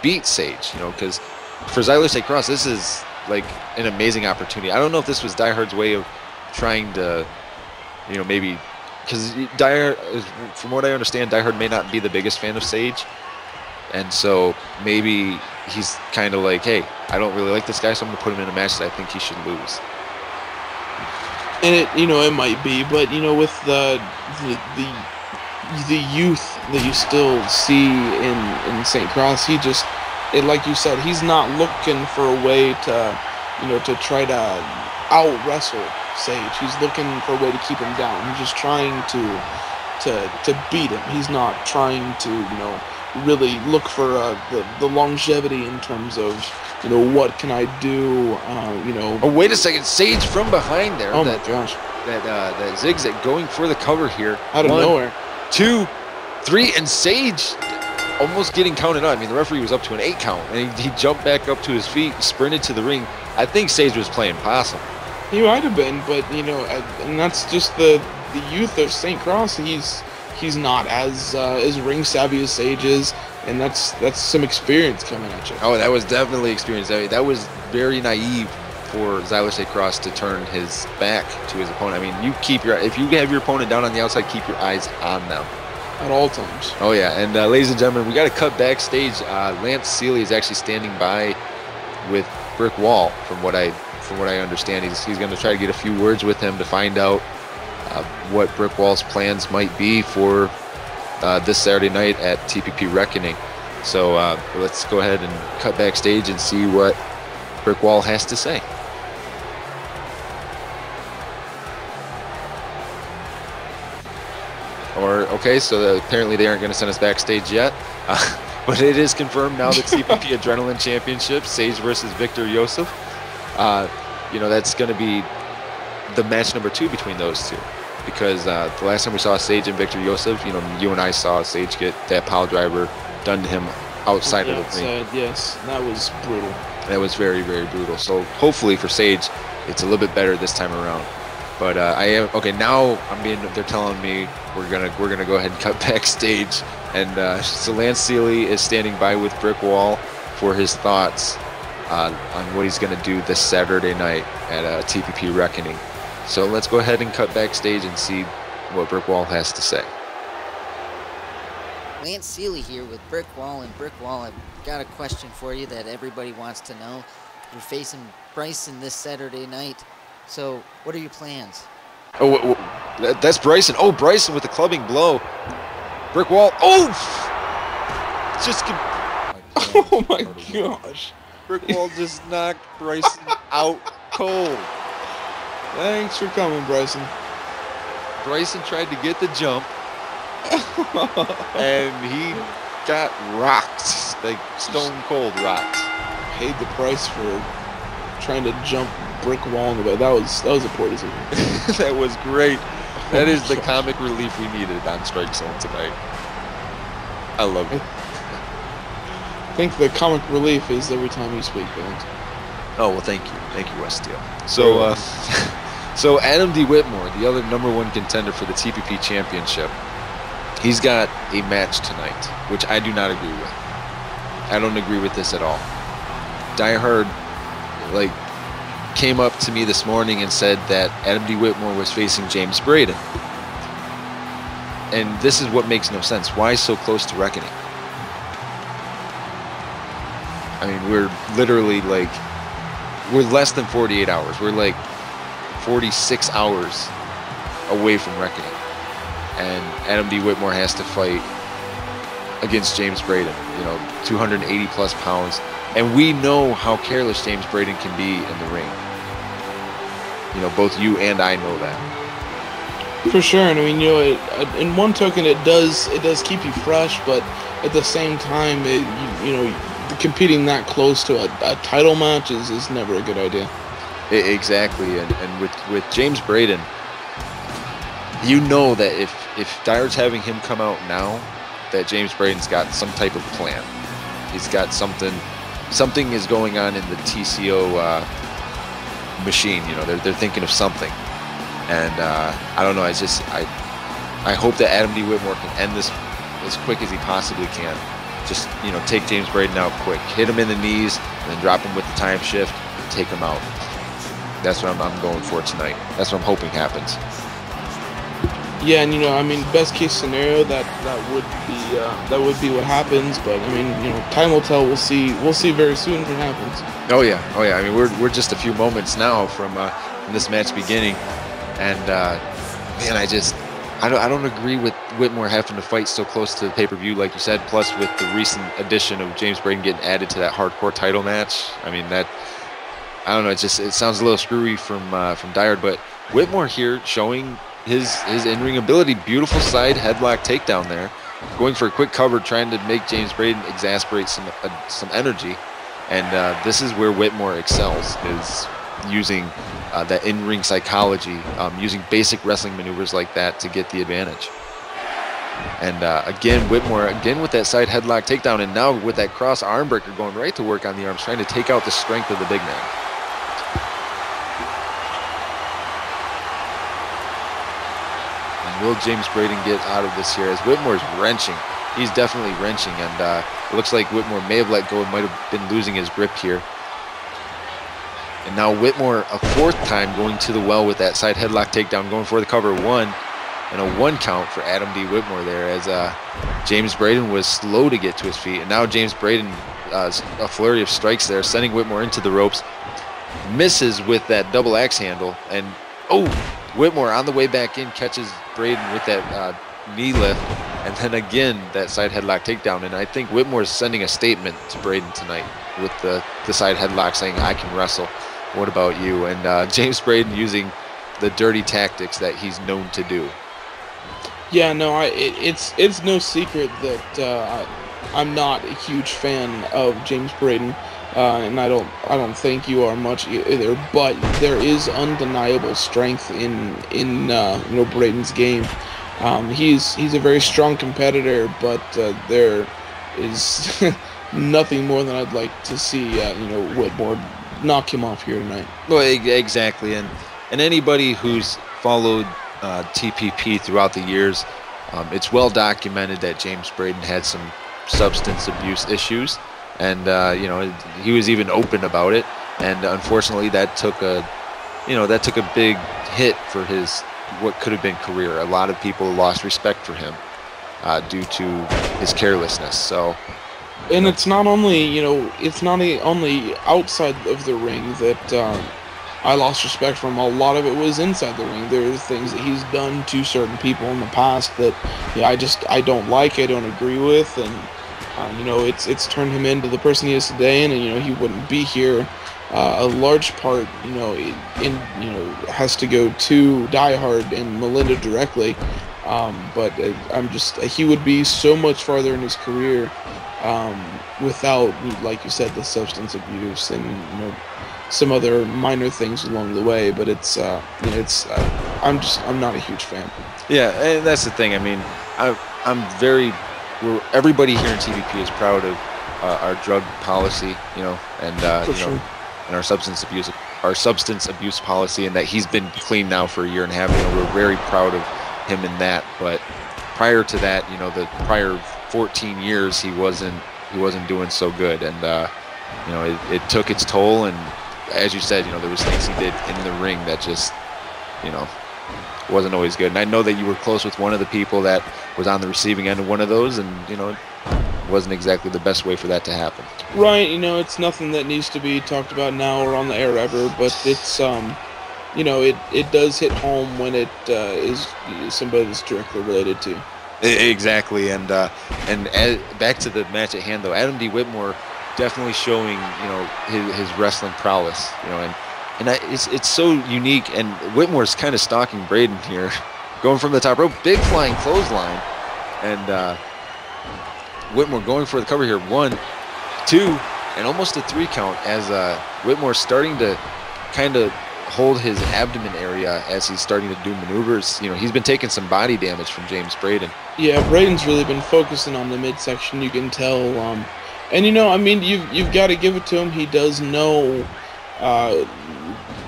beat Sage, because for Xyler State Cross, this is like an amazing opportunity. I don't know if this was Die Hard's way of trying to, maybe, because from what I understand, Die Hard may not be the biggest fan of Sage, and so maybe he's kind of like, hey, I don't really like this guy, so I'm gonna put him in a match that I think he should lose. And it might be, but with the youth that you still see in St. Cross, he just, like you said, he's not looking for a way to try to out wrestle Sage. He's looking for a way to keep him down. He's just trying to beat him. He's not trying to really look for the longevity in terms of what can I do. Oh, wait a second, Sage from behind there. Oh my gosh, that zigzag going for the cover here out of nowhere. 2, 3, and Sage almost getting counted out. I mean, the referee was up to an 8 count, and he jumped back up to his feet, sprinted to the ring. I think Sage was playing possum. He might have been, but and that's just the youth of St. Cross. He's not as ring savvy as Sage is, and that's some experience coming at you. Oh, that was definitely experience. That was very naive for Xyler St. Cross to turn his back to his opponent. I mean, if you have your opponent down on the outside, keep your eyes on them At all times. Oh yeah, and ladies and gentlemen, we got to cut backstage. Lance Seeley is actually standing by with Brick Wall, from what I understand. He's going to try to get a few words with him to find out what Brick Wall's plans might be for this Saturday night at TPP Reckoning. So let's go ahead and cut backstage and see what Brick Wall has to say. Okay, so apparently they aren't going to send us backstage yet. But it is confirmed now that TPP Adrenaline Championship, Sage versus Victor Yosef. That's going to be the match number 2 between those two. Because the last time we saw Sage and Victor Yosef, you and I saw Sage get that pile driver done to him outside of the ring. Yes, that was brutal. That was very, very brutal. So hopefully for Sage, it's a little bit better this time around. But now they're telling me we're gonna go ahead and cut backstage, and so Lance Seeley is standing by with Brick Wall for his thoughts on what he's gonna do this Saturday night at TPP Reckoning. So let's go ahead and cut backstage and see what Brick Wall has to say. Lance Seeley here with Brick Wall, and Brick Wall, I've got a question for you that everybody wants to know. You're facing Bryson this Saturday night. So, what are your plans? Oh, that's Bryson. Oh, Bryson with the clubbing blow. Brick Wall. Oh! Just. Oh my gosh. Brick Wall just knocked Bryson out cold. Thanks for coming, Bryson. Bryson tried to get the jump, and he got rocked. Like stone cold rocked. Paid the price for trying to jump Brick Wall in the back. That was a poor decision. That was great. That is the comic relief we needed on Strike Zone tonight. I love it. I think the comic relief is every time you speak, Billings. Oh, well, thank you, West Steel. So, so Adam D. Whitmore, the other #1 contender for the TPP Championship, he's got a match tonight, which I do not agree with. I don't agree with this at all. Die Hard, came up to me this morning and said that Adam D. Whitmore was facing James Braden. And this is what makes no sense. Why so close to Reckoning? I mean, we're literally we're less than 48 hours. We're 46 hours away from Reckoning. And Adam D. Whitmore has to fight against James Braden, 280 plus pounds. And we know how careless James Braden can be in the ring. Both you and I know that. For sure, and I mean, in one token, it does keep you fresh, but at the same time, competing that close to a title match is never a good idea. Exactly, and with James Braden, that if Dyer's having him come out now, that James Braden's got some type of plan. He's got something is going on in the TCO machine. They're thinking of something, and I don't know. I hope that Adam D. Whitmore can end this as quick as he possibly can. Just take James Braden out quick, hit him in the knees, and then drop him with the time shift, and take him out. That's what I'm going for tonight. That's what I'm hoping happens. Yeah, and I mean, best case scenario, that would be what happens. But I mean, time will tell. We'll see very soon if it happens. Oh yeah. I mean, we're just a few moments now from this match beginning, and man, I don't agree with Whitmore having to fight so close to the pay-per-view, like you said. Plus, with the recent addition of James Braden getting added to that hardcore title match, I mean I don't know. It sounds a little screwy from Dyard, but Whitmore here showing his in-ring ability. Beautiful side headlock takedown there, going for a quick cover, trying to make James Braden exasperate some energy, and this is where Whitmore excels, is using that in-ring psychology, using basic wrestling maneuvers like that to get the advantage. And again, Whitmore with that side headlock takedown, and now with that cross arm breaker going right to work on the arms, trying to take out the strength of the big man. Will James Braden get out of this here? As Whitmore's wrenching. He's definitely wrenching, and it looks like Whitmore may have let go and might have been losing his grip here. And now Whitmore, a fourth time, going to the well with that side headlock takedown, going for the cover. 1 and a 1 count for Adam D. Whitmore there, as James Braden was slow to get to his feet. And now James Braden, a flurry of strikes there, sending Whitmore into the ropes. Misses with that double axe handle, and Whitmore on the way back in catches Braden with that knee lift, and then again that side headlock takedown. And I think Whitmore's sending a statement to Braden tonight with the side headlock, saying, I can wrestle, what about you? And James Braden using the dirty tactics that he's known to do. Yeah, no, it's no secret that I'm not a huge fan of James Braden, and I don't think you are much either. But there is undeniable strength in Braden's game. He's a very strong competitor, but there is nothing more than I'd like to see Whitmore knock him off here tonight. Well, exactly, and anybody who's followed TPP throughout the years, it's well documented that James Braden had some substance abuse issues, and he was even open about it. And unfortunately, that took a big hit for his what could have been career. A lot of people lost respect for him due to his carelessness. So. And it's not only only outside of the ring that I lost respect for him. A lot of it was inside the ring. There's things that he's done to certain people in the past that I don't like, I don't agree with, and it's turned him into the person he is today. And he wouldn't be here. A large part has to go to Die Hard and Melinda directly. But he would be so much farther in his career without, like you said, the substance abuse and some other minor things along the way. But I'm not a huge fan. Yeah, and that's the thing. I mean, everybody here in TPP is proud of our drug policy, and our substance abuse policy, and that he's been clean now for a year and a half. We're very proud of him in that. But prior to that, the prior 14 years, he wasn't doing so good, and it took its toll. And as you said, there was things he did in the ring that just wasn't always good. And I know that you were close with one of the people that was on the receiving end of one of those, and it wasn't exactly the best way for that to happen. Right, it's nothing that needs to be talked about now or on the air ever, but it's it does hit home when it is somebody that's directly related to. Exactly, and back to the match at hand, though, Adam D. Whitmore definitely showing his wrestling prowess, and it's so unique. And Whitmore's kind of stalking Braden here, going from the top rope, big flying clothesline, and Whitmore going for the cover here, 1, 2, and almost a 3 count, as Whitmore's starting to kind of hold his abdomen area as he's starting to do maneuvers. He's been taking some body damage from James Braden. Yeah, Braden's really been focusing on the midsection, you can tell. And you've got to give it to him. He does know.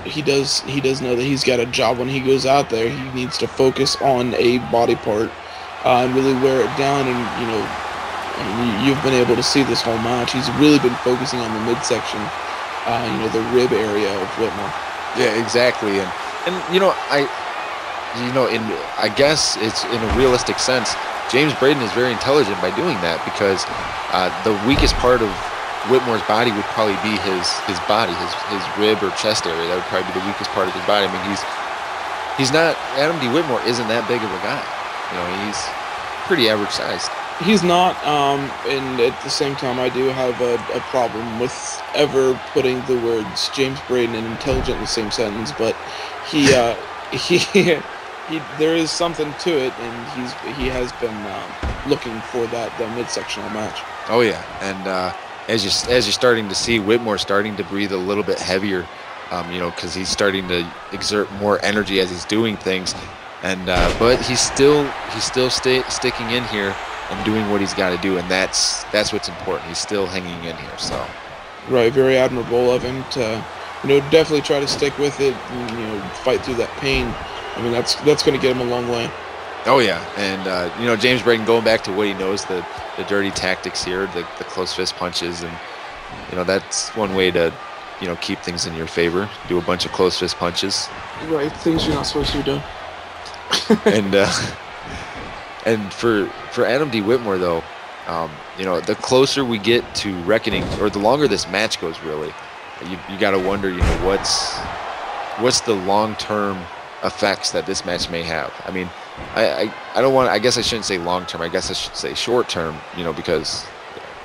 He does know that he's got a job when he goes out there. He needs to focus on a body part and really wear it down. And you've been able to see this whole match. He's really been focusing on the midsection, the rib area of Whitmore. Yeah, exactly, and I guess it's in a realistic sense. James Braden is very intelligent by doing that, because the weakest part of Whitmore's body would probably be his body, his rib or chest area. That would probably be the weakest part of his body. I mean, he's not, Adam D. Whitmore isn't that big of a guy. He's pretty average sized. He's not, and at the same time, I do have a problem with ever putting the words James Braden and intelligent in the same sentence. But there is something to it, and he has been looking for that midsectional match. Oh yeah, and as you're starting to see Whitmore starting to breathe a little bit heavier, because he's starting to exert more energy as he's doing things, and but he's still sticking in here and doing what he's got to do, and that's what's important. He's still hanging in here. So, right, very admirable of him to, definitely try to stick with it and fight through that pain. I mean, that's going to get him a long way. Oh yeah, and James Braden going back to what he knows, the dirty tactics here, the close fist punches, and that's one way to keep things in your favor. Do a bunch of close fist punches. Right, things you're not supposed to be doing. and for Adam D. Whitmore though, the closer we get to reckoning, or the longer this match goes, really, you got to wonder, what's the long-term effects that this match may have. I mean, I don't want. I guess I shouldn't say long-term. I guess I should say short-term. Because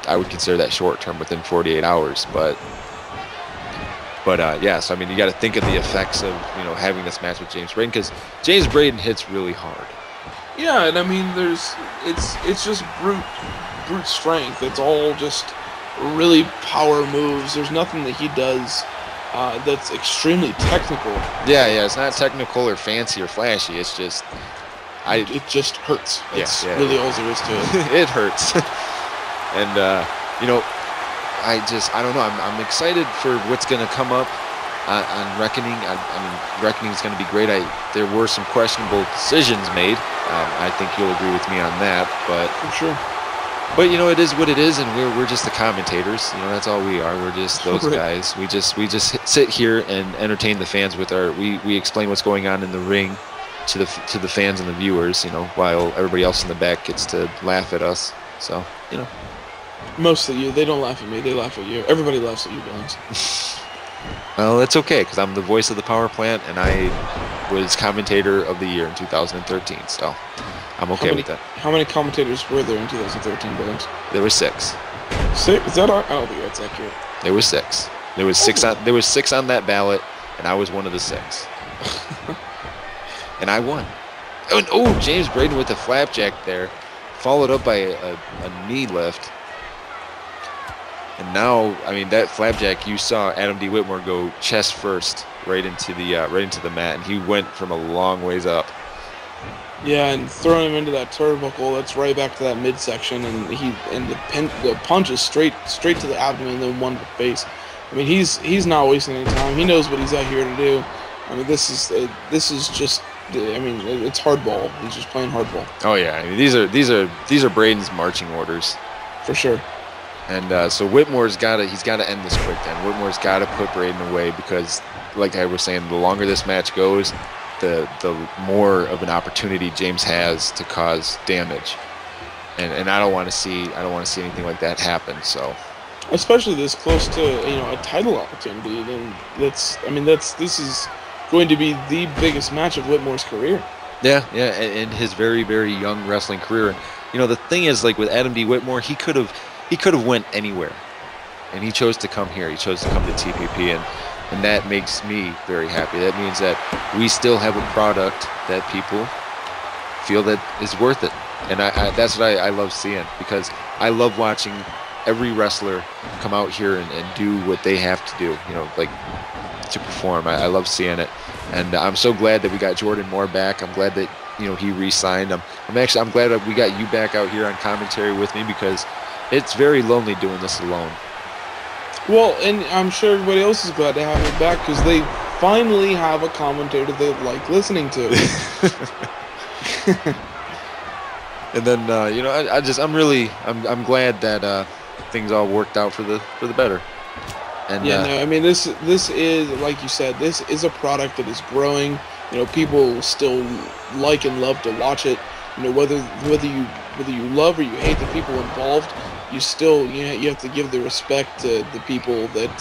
I would consider that short-term within 48 hours. But yeah. So I mean, you got to think of the effects of having this match with James Braden, because James Braden hits really hard. Yeah, and I mean, it's just brute strength. It's all just really power moves. There's nothing that he does that's extremely technical. Yeah, it's not technical or fancy or flashy. It's just, it just hurts. That's really all there is to it. It hurts. And I don't know. I'm excited for what's going to come up on Reckoning. I mean, Reckoning is going to be great. There were some questionable decisions made. I think you'll agree with me on that. But for sure. But it is what it is, and we're just the commentators. That's all we are. We're just those guys. We just sit here and entertain the fans with we explain what's going on in the ring to the fans and the viewers. While everybody else in the back gets to laugh at us. So Mostly you. They don't laugh at me. They laugh at you. Everybody laughs at you, Billings. Well, it's okay, because I'm the voice of the power plant, and I was commentator of the year in 2013. So I'm okay with that. How many commentators were there in 2013, Billings? There were 6. 6? Is that? I don't think that's accurate. There was 6. There was 6 on. There was 6 on that ballot, and I was one of the 6. And I won. Oh, James Braden with the flapjack there, followed up by a knee lift. And now, I mean, that flapjack, you saw Adam D. Whitmore go chest first right into the mat, and he went from a long ways up. Yeah, and throwing him into that turnbuckle, that's right back to that midsection, and the punch is straight to the abdomen, and then one to the face. I mean, he's not wasting any time. He knows what he's out here to do. I mean, this is just. I mean, it's hardball. He's just playing hardball. Oh yeah, I mean, these are Braden's marching orders, for sure. And so Whitmore's got to end this quick. Then Whitmore's got to put Braden away, because, like I was saying, the longer this match goes, the more of an opportunity James has to cause damage, and I don't want to see anything like that happen. So, especially this close to a title opportunity, then this is going to be the biggest match of Whitmore's career. Yeah, in his very, very young wrestling career. And the thing is, like with Adam D. Whitmore, he could have went anywhere, and he chose to come here. He chose to come to TPP, and that makes me very happy. That means that we still have a product that people feel that is worth it, and that's what I love seeing, because I love watching every wrestler come out here and do what they have to do, like to perform. I love seeing it, and I'm so glad that we got Jordan Moore back. I'm glad that he re-signed. I'm glad that we got you back out here on commentary with me, because it's very lonely doing this alone. Well, and I'm sure everybody else is glad to have him back, because they finally have a commentator they like listening to. And then I'm glad that things all worked out for the better. And I mean, this is, like you said, this is a product that is growing. People still like and love to watch it. Whether you love or you hate the people involved, you still you have to give the respect to the people that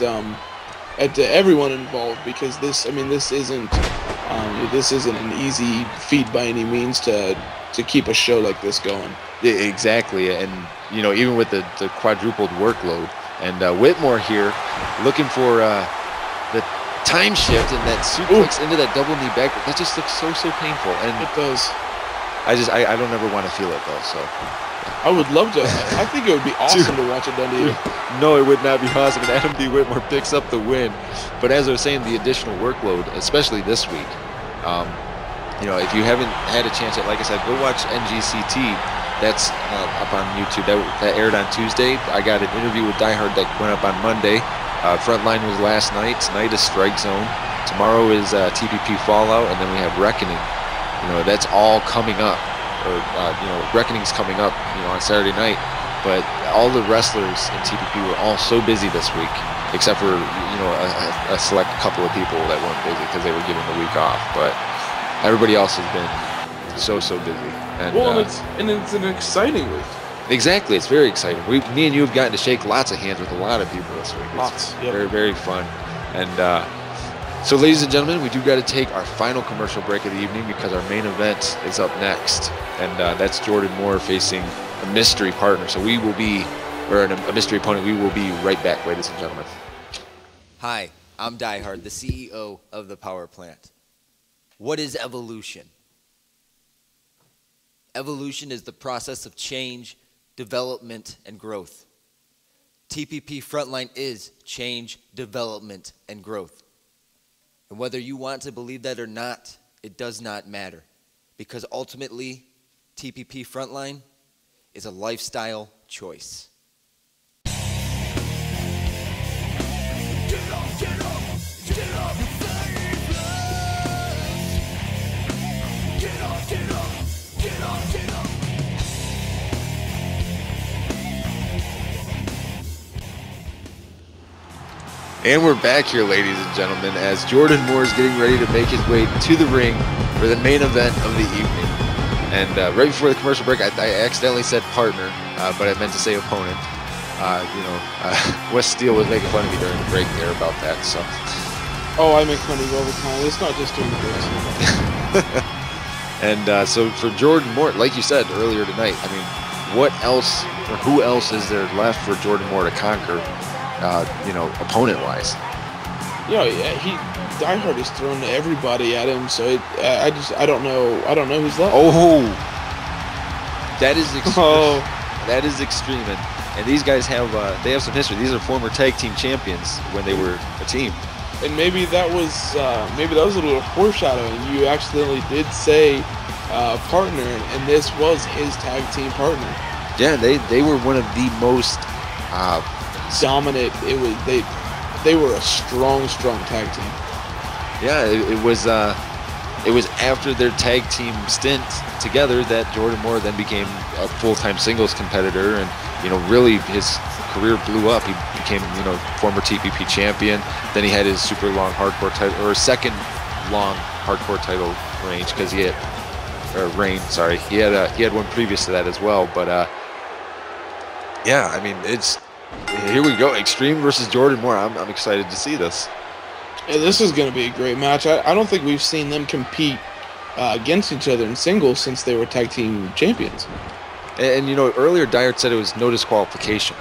to everyone involved, because this isn't an easy feat by any means to keep a show like this going. Exactly, and even with the quadrupled workload, and Whitmore here looking for the time shift and that suplex into that double knee back, that just looks so painful. And it does. I don't ever want to feel it though. So I would love to. I think it would be awesome to watch it done to you. No, it would not be awesome. And Adam D. Whitmore picks up the win. But as I was saying, the additional workload, especially this week, if you haven't had a chance yet, like I said, go watch NGCT. That's up on YouTube. That aired on Tuesday. I got an interview with Die Hard that went up on Monday. Frontline was last night. Tonight is Strike Zone. Tomorrow is TPP Fallout, and then we have Reckoning. That's all coming up. or Reckoning's coming up, on Saturday night. But all the wrestlers in TPP were all so busy this week, except for a select couple of people that weren't busy because they were given the week off. But everybody else has been so busy. And, it's an exciting week. Exactly, it's very exciting. Me and you have gotten to shake lots of hands with a lot of people this week. Lots, yep. Very, very fun. And so, ladies and gentlemen, we do got to take our final commercial break of the evening because our main event is up next, and that's Jordan Moore facing a mystery partner. So we will be, or a mystery opponent. We will be right back, ladies and gentlemen. Hi, I'm Die Hard, the CEO of the power plant. What is evolution? Evolution is the process of change, development, and growth. TPP Frontline is change, development, and growth. And whether you want to believe that or not, it does not matter. Because ultimately, TPP Frontline is a lifestyle choice. Get up, get up, get up, faithless. Get up, get up, get up, get up. And we're back here, ladies and gentlemen, as Jordan Moore is getting ready to make his way to the ring for the main event of the evening. And right before the commercial break, I accidentally said partner, but I meant to say opponent. Wes Steele was making fun of me during the break there about that. So. Oh, I make fun of you all the time. It's not just during the breaks. And so for Jordan Moore, like you said earlier tonight, I mean, what else or who else is there left for Jordan Moore to conquer? Opponent-wise. Die Hard has thrown everybody at him, so I don't know who's left. Oh, that is extreme. That is extreme, and these guys have some history. These are former tag team champions when they were a team. And maybe that was a little foreshadowing. You accidentally did say partner, and this was his tag team partner. Yeah, they were one of the most dominant. They were a strong tag team. Yeah, it was after their tag team stint together that Jordan Moore then became a full-time singles competitor, and really his career blew up. He became former TPP champion. Then he had his super long hardcore title, or second long hardcore title range, because he had one previous to that as well. But yeah, I mean, here we go. Extreme versus Jordan Moore. I'm excited to see this. Yeah, this is going to be a great match. I don't think we've seen them compete against each other in singles since they were tag team champions. And earlier Dyer said it was no disqualification.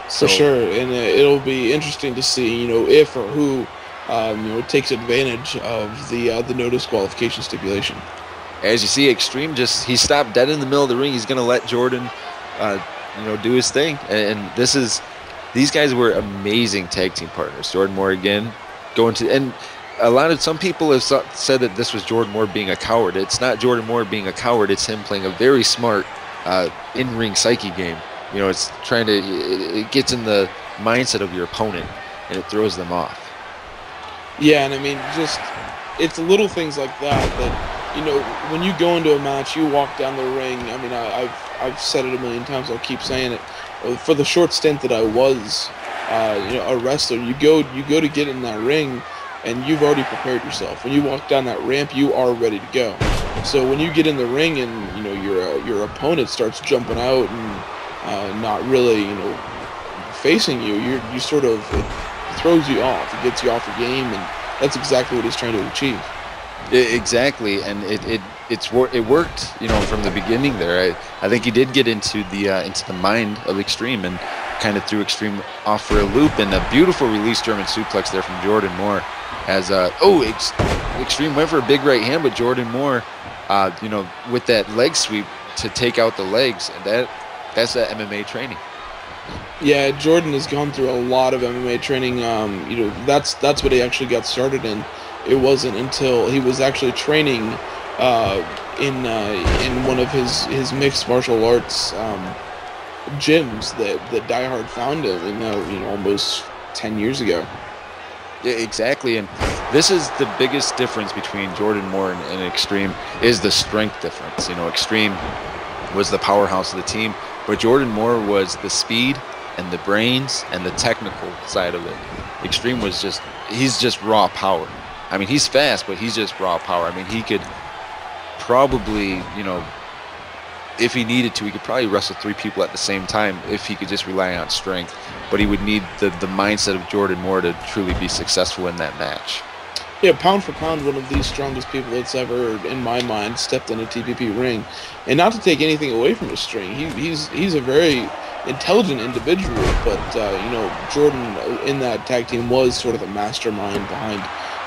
For sure, and it'll be interesting to see, if or who, takes advantage of the no disqualification stipulation. As you see, Extreme he stopped dead in the middle of the ring. He's going to let Jordan do his thing. And these guys were amazing tag team partners. Jordan Moore again and some people have said that this was Jordan Moore being a coward. It's not Jordan Moore being a coward. It's him playing a very smart in-ring psyche game. It's it gets in the mindset of your opponent and it throws them off. Yeah, and I mean, it's little things like that when you go into a match, you walk down the ring. I mean, I've said it a million times. I'll keep saying it. For the short stint that I was, a wrestler, you go to get in that ring, and you've already prepared yourself. When you walk down that ramp, you are ready to go. So when you get in the ring and your opponent starts jumping out and not really facing you, you sort of, it throws you off. It gets you off your game, and that's exactly what he's trying to achieve. Exactly, and it worked, from the beginning there. I think he did get into the mind of Extreme and kind of threw Extreme off for a loop, and a beautiful release German suplex there from Jordan Moore. As Extreme went for a big right hand, but Jordan Moore, with that leg sweep to take out the legs, and that's that MMA training. Yeah, Jordan has gone through a lot of MMA training. That's what he actually got started in. It wasn't until he was actually training in one of his mixed martial arts gyms that Die Hard found him almost 10 years ago. Yeah, exactly. And this is the biggest difference between Jordan Moore and Extreme is the strength difference. You know, Extreme was the powerhouse of the team, but Jordan Moore was the speed and the brains and the technical side of it. Extreme was he's just raw power. I mean, he's fast, but he's just raw power. I mean, he could probably, you know, if he needed to, he could probably wrestle 3 people at the same time if he could just rely on strength. But he would need the mindset of Jordan Moore to truly be successful in that match. Yeah, pound for pound, one of the strongest people that's ever, in my mind, stepped in a TPP ring. And not to take anything away from Extreme, he's a very intelligent individual, but you know, Jordan in that tag team was sort of the mastermind behind,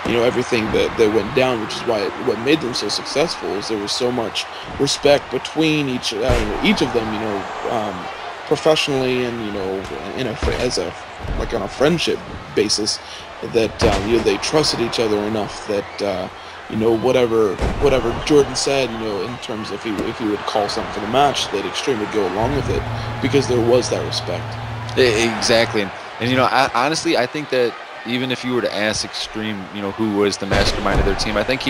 you know, everything that went down, which is why what made them so successful is there was so much respect between each of them, you know, professionally and, you know, on a friendship basis, that you know, they trusted each other enough that you know, whatever Jordan said, you know, in terms of if he would call something for the match, that Extreme would go along with it because there was that respect. Exactly, and you know, honestly, I think that even if you were to ask Extreme, you know, who was the mastermind of their team, I think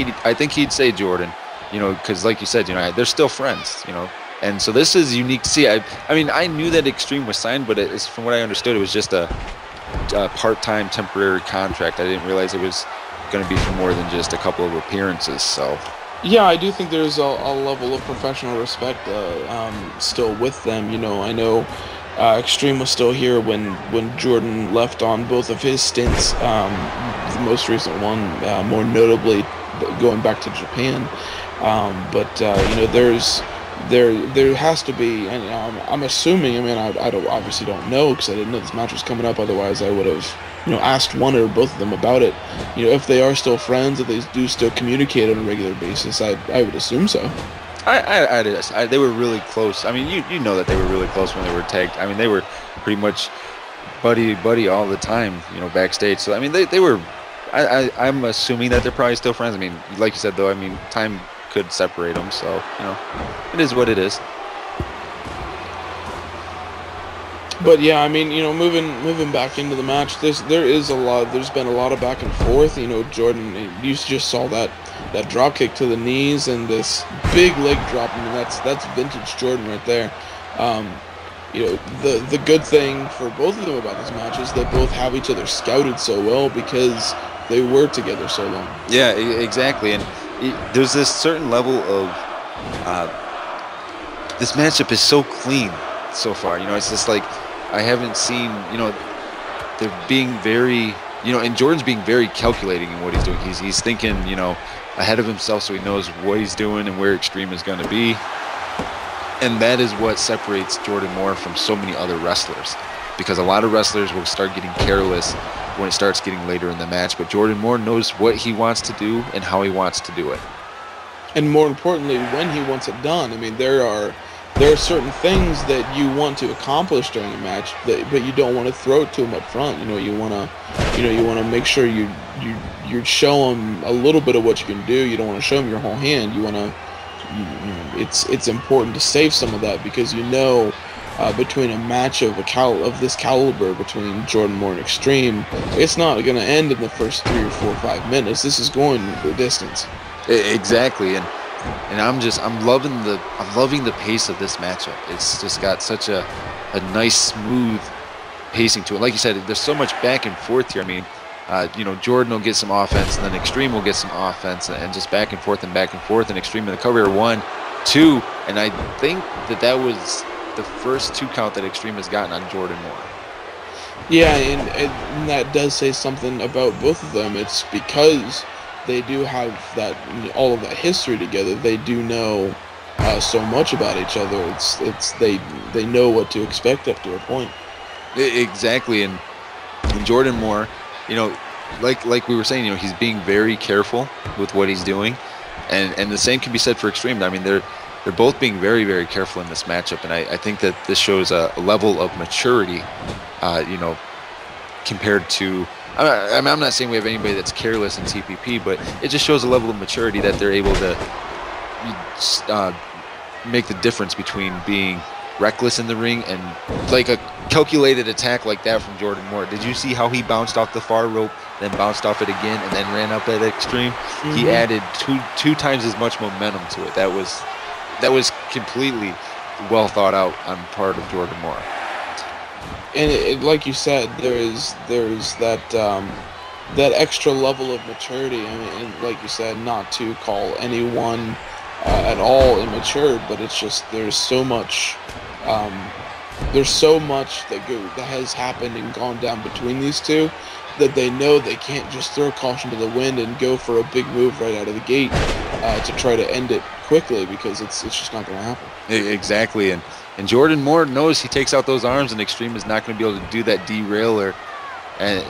he'd say Jordan, you know, because like you said, you know, they're still friends, you know, and so this is unique to see. I mean, I knew that Extreme was signed, but it's, from what I understood, it was just a part-time temporary contract. I didn't realize it was going to be for more than just a couple of appearances. So yeah, I do think there's a level of professional respect still with them. You know, I know Extreme was still here when Jordan left on both of his stints, the most recent one more notably going back to Japan, but you know, there has to be, and I'm assuming, I mean, I obviously don't know because I didn't know this match was coming up, otherwise I would have, you know, asked one or both of them about it. You know, if they are still friends, if they do still communicate on a regular basis, I would assume so. They were really close. I mean, you know that they were really close when they were tagged. I mean, they were pretty much buddy all the time, you know, backstage. So I mean, they were. I'm assuming that they're probably still friends. I mean, like you said though, I mean, time could separate them. So you know, it is what it is. But yeah, I mean, you know, moving back into the match, there's been a lot of back and forth. You know, Jordan, you just saw that drop kick to the knees and this big leg drop. I mean, that's vintage Jordan right there. You know, the good thing for both of them about this match is they both have each other scouted so well because they were together so long. Yeah, exactly. And there's this certain level of this matchup is so clean so far. You know, it's just like I haven't seen, you know, they're being very, you know, and Jordan's being very calculating in what he's doing. He's thinking, you know, ahead of himself, so he knows what he's doing and where Extreme is going to be. And that is what separates Jordan Moore from so many other wrestlers, because a lot of wrestlers will start getting careless when it starts getting later in the match, but Jordan Moore knows what he wants to do and how he wants to do it. And more importantly, when he wants it done. I mean, there are certain things that you want to accomplish during a match, but you don't want to throw it to him up front. You know, you want to make sure you show him a little bit of what you can do. You don't want to show him your whole hand. You want to. It's important to save some of that, because you know, between a match of this caliber between Jordan Moore and Extreme, it's not going to end in the first 3 or 4 or 5 minutes. This is going the distance. Exactly, and I'm loving the pace of this matchup. It's just got such a nice smooth pacing to it. Like you said, there's so much back and forth here. I mean, you know, Jordan will get some offense, and then Extreme will get some offense, and just back and forth, and Extreme in the cover 1, 2, and I think that was the first 2 count that Extreme has gotten on Jordan Moore. Yeah, and that does say something about both of them. It's because they do have all of that history together. They do know so much about each other. They know what to expect up to a point. Exactly, and Jordan Moore, you know, like we were saying, you know, he's being very careful with what he's doing, and the same can be said for Extreme. I mean, they're both being very, very careful in this matchup, and I think that this shows a level of maturity, you know, compared to. I'm not saying we have anybody that's careless in TPP, but it just shows a level of maturity that they're able to make the difference between being reckless in the ring, and like a calculated attack like that from Jordan Moore. Did you see how he bounced off the far rope, then bounced off it again, and then ran up at Extreme? He added two times as much momentum to it. That was completely well thought out on part of Jordan Moore. And like you said, there's that that extra level of maturity. I mean, and like you said, not to call anyone at all immature, but it's just there's so much that has happened and gone down between these two that they know they can't just throw caution to the wind and go for a big move right out of the gate to try to end it quickly, because it's just not going to happen. Exactly, and Jordan Moore knows he takes out those arms, and Extreme is not going to be able to do that derailer and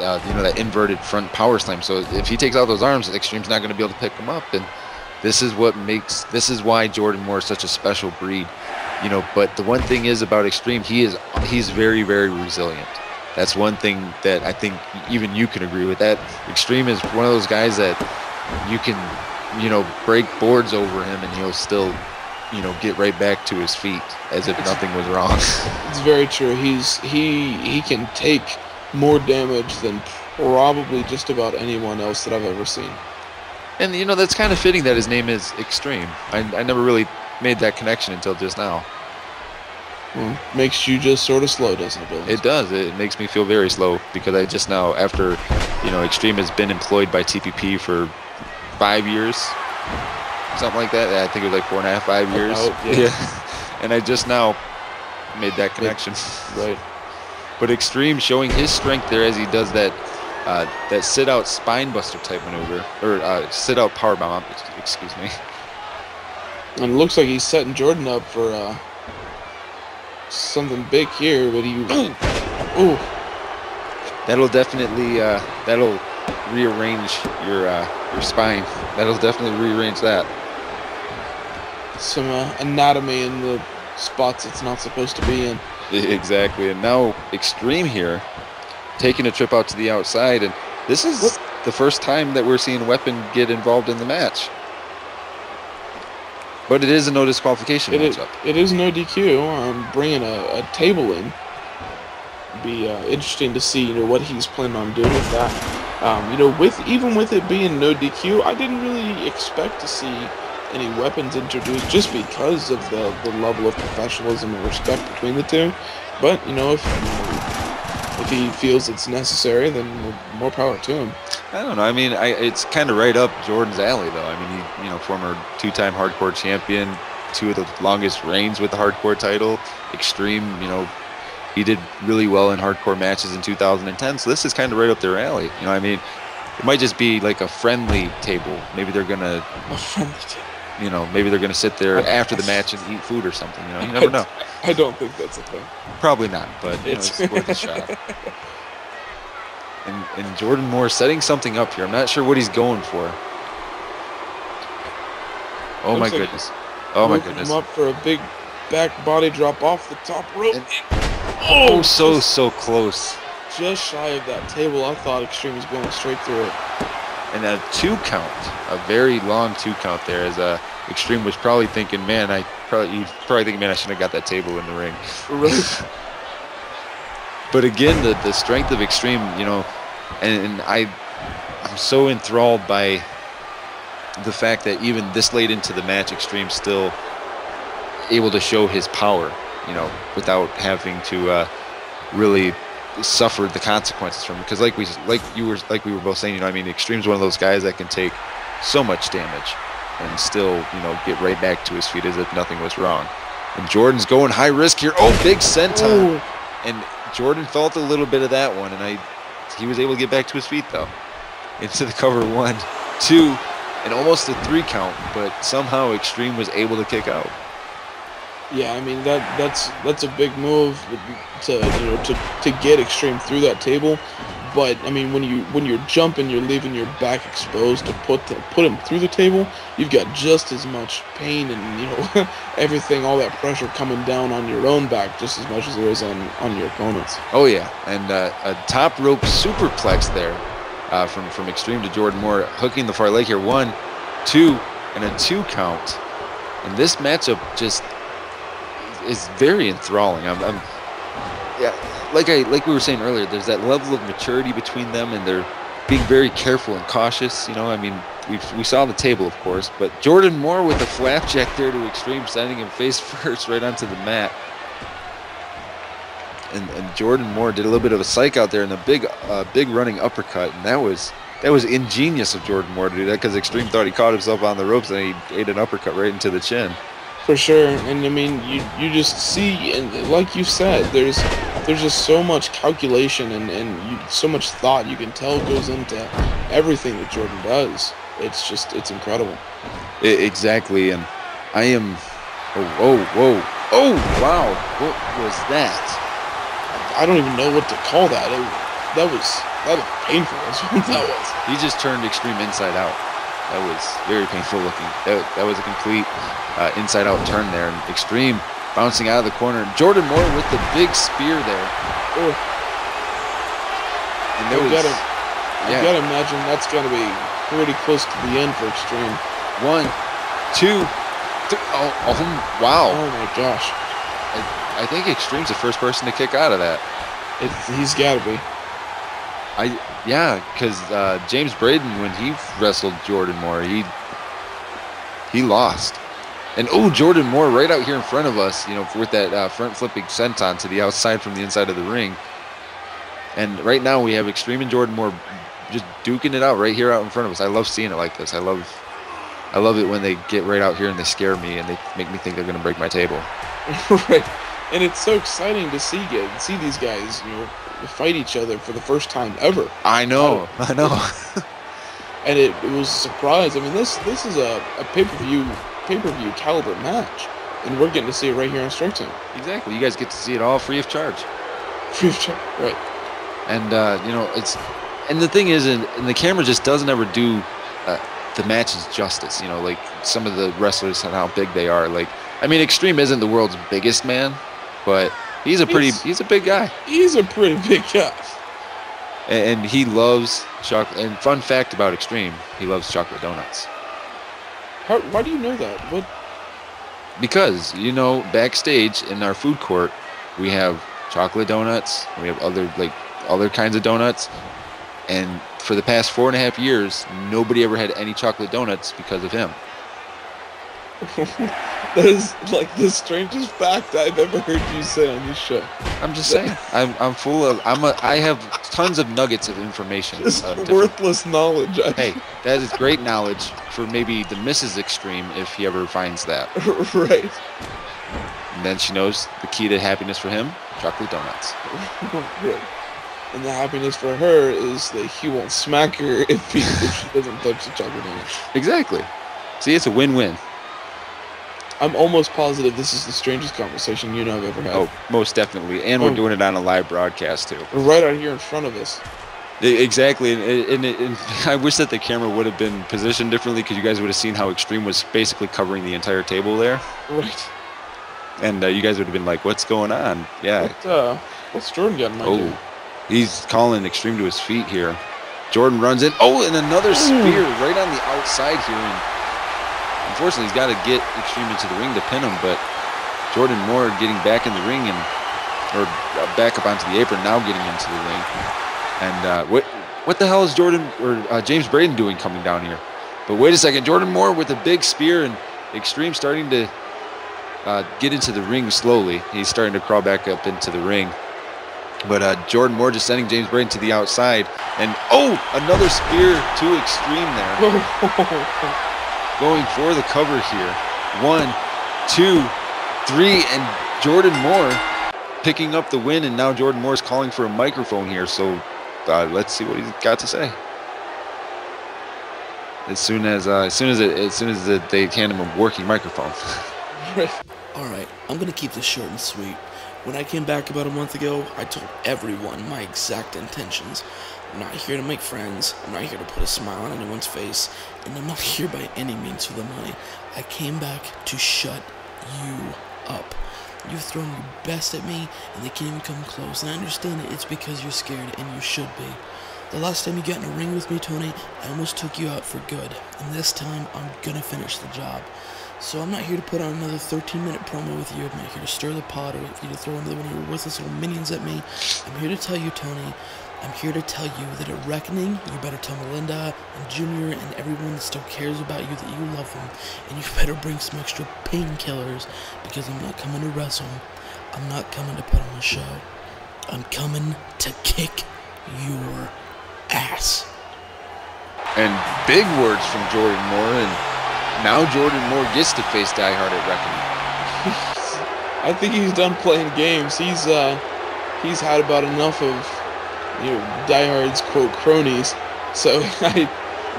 that inverted front power slam. So if he takes out those arms, Extreme's not going to be able to pick him up, and this is why Jordan Moore is such a special breed. But the one thing is about Extreme, he's very, very resilient. That's one thing that I think even you can agree with. That Extreme is one of those guys that you can, break boards over him and he'll still, get right back to his feet as if nothing was wrong. It's very true. He can take more damage than probably just about anyone else that I've ever seen. And that's kind of fitting that his name is Extreme. I never really made that connection until just now. Well, makes you just sort of slow, doesn't it, Bill? It does. It makes me feel very slow, because I just now, after Extreme has been employed by TPP for 5 years, something like that. I think it was like 4.5, 5 years. Yeah. And I just now made that connection. Right. But Extreme showing his strength there as he does that sit-out spine buster type maneuver, or sit-out power bomb. Excuse me. And it looks like he's setting Jordan up for something big here, but he. Ooh. That'll definitely that'll rearrange your spine. That'll definitely rearrange that. Some anatomy in the spots it's not supposed to be in. Exactly, and now Extreme here, taking a trip out to the outside, and this is the first time that we're seeing Weapon get involved in the match. But it is a no disqualification matchup. It is no DQ. Bringing a table in. Be interesting to see, what he's planning on doing with that. Even with it being no DQ, I didn't really expect to see any weapons introduced, just because of the level of professionalism and respect between the two. But if he feels it's necessary, then more power to him. I don't know. I mean, it's kind of right up Jordan's alley, though. I mean, he, former two-time hardcore champion, 2 of the longest reigns with the hardcore title. Extreme, he did really well in hardcore matches in 2010. So this is kind of right up their alley. I mean, it might just be like a friendly table. Maybe they're gonna, maybe they're gonna sit there after the match and eat food or something. You never know. I don't think that's a thing. Probably not, but it's worth a shot. And Jordan Moore setting something up here. I'm not sure what he's going for. Oh my goodness. Oh my goodness. Him up for a big back body drop off the top rope. So close. Just shy of that table. I thought Extreme was going straight through it. And a 2 count, a very long 2 count there, as Extreme was probably thinking, man, I shouldn't have got that table in the ring. Really? But again, the strength of Extreme, and I'm so enthralled by the fact that even this late into the match, Extreme's still able to show his power, without having to really suffer the consequences from it. Because like we were both saying, Extreme's one of those guys that can take so much damage and still, get right back to his feet as if nothing was wrong. And Jordan's going high risk here. Oh, big senton. And Jordan felt a little bit of that one, and he was able to get back to his feet, though. Into the cover 1, 2, and almost a 3 count, but somehow Extreme was able to kick out. Yeah, I mean that's a big move to get Extreme through that table. But I mean, when you're jumping, you're leaving your back exposed to put him through the table. You've got just as much pain and everything, all that pressure coming down on your own back just as much as there is on your opponent's. Oh yeah, and a top rope superplex there from Extreme to Jordan Moore, hooking the far leg here. 1, 2, and a 2 count. And this matchup just is very enthralling. Yeah, like we were saying earlier, there's that level of maturity between them, and they're being very careful and cautious. You know, I mean, we saw the table, of course, but Jordan Moore with a flapjack there to Extreme, sending him face first right onto the mat. And Jordan Moore did a little bit of a psych out there and a big running uppercut, and that was ingenious of Jordan Moore to do that, because Extreme thought he caught himself on the ropes and he ate an uppercut right into the chin. For sure, and I mean, you just see, and like you said, there's just so much calculation and so much thought you can tell goes into everything that Jordan does. It's incredible. Exactly, and I am. Oh, wow! What was that? I don't even know what to call that. That was painful. That's what that was. He just turned Extreme inside out. That was very painful looking. That was a complete inside out turn there, and Extreme bouncing out of the corner. Jordan Moore with the big spear there. Oh. And there was, I gotta imagine that's gotta be pretty close to the end for Extreme. 1, 2, 3. Oh, wow. Oh my gosh. I think Extreme's the first person to kick out of that. He's gotta be. Because James Braden, when he wrestled Jordan Moore, he lost. And Jordan Moore right out here in front of us, you know, with that front flipping senton to the outside from the inside of the ring. And right now we have Extreme and Jordan Moore just duking it out right here out in front of us. I love seeing it like this. I love it when they get right out here and they scare me and they make me think they're going to break my table. Right. And it's so exciting to see these guys, you know, fight each other for the first time ever. I know. And it was a surprise. I mean, this is a pay-per-view caliber match, and we're getting to see it right here on Strike Zone. Exactly. You guys get to see it all free of charge. Free of charge, right? And you know, and the thing is, and the camera just doesn't ever do the matches justice. You know, like some of the wrestlers and how big they are. Like, I mean, Extreme isn't the world's biggest man, but he's a big guy. He's a pretty big guy. And he loves chocolate. And fun fact about Extreme, he loves chocolate donuts. Why do you know that? What? Because, you know, backstage in our food court, we have chocolate donuts. We have other kinds of donuts. And for the past 4.5 years, nobody ever had any chocolate donuts because of him. That is like the strangest fact I've ever heard you say on this show. I'm just saying. I'm full of. I have tons of nuggets of information. Just worthless knowledge. Hey, that is great knowledge for maybe the Mrs. Extreme if he ever finds that. Right. And then she knows the key to happiness for him: chocolate donuts. Right. And the happiness for her is that he won't smack her if she doesn't touch the chocolate donuts. Exactly. See, it's a win-win. I'm almost positive this is the strangest conversation you know I've ever had. Oh, most definitely. And we're doing it on a live broadcast, too. Right out here in front of us. Exactly. And I wish that the camera would have been positioned differently, because you guys would have seen how Extreme was basically covering the entire table there. Right. And you guys would have been like, what's going on? Yeah. What's Jordan got in mind here? He's calling Extreme to his feet here. Jordan runs in. And another spear right on the outside here. And unfortunately, he's got to get Extreme into the ring to pin him, but Jordan Moore getting back in the ring or back up onto the apron, now getting into the ring. And what the hell is James Braden doing coming down here? But wait a second, Jordan Moore with a big spear, and Extreme starting to get into the ring slowly. He's starting to crawl back up into the ring. But Jordan Moore just sending James Braden to the outside. And, another spear to Extreme there. Going for the cover here. 1, 2, 3, and Jordan Moore picking up the win. And now Jordan Moore's calling for a microphone here. So let's see what he's got to say. As soon as they hand him a working microphone. All right, I'm gonna keep this short and sweet. When I came back about a month ago, I told everyone my exact intentions. I'm not here to make friends, I'm not here to put a smile on anyone's face, and I'm not here by any means for the money. I came back to shut you up. You've thrown your best at me, and they can't even come close, and I understand it's because you're scared, and you should be. The last time you got in a ring with me, Tony, I almost took you out for good, and this time I'm gonna finish the job. So I'm not here to put on another 13-minute promo with you. I'm not here to stir the pot or wait for you to throw another one of your worthless little minions at me. I'm here to tell you, Tony, I'm here to tell you that at Reckoning, you better tell Melinda and Junior and everyone that still cares about you that you love them. And you better bring some extra painkillers, because I'm not coming to wrestle. I'm not coming to put on a show. I'm coming to kick your ass. And big words from Jordan Moore, and now Jordan Moore gets to face Die Hard at Reckoning. I think he's done playing games. He's had about enough of, Die Hard's quote cronies. So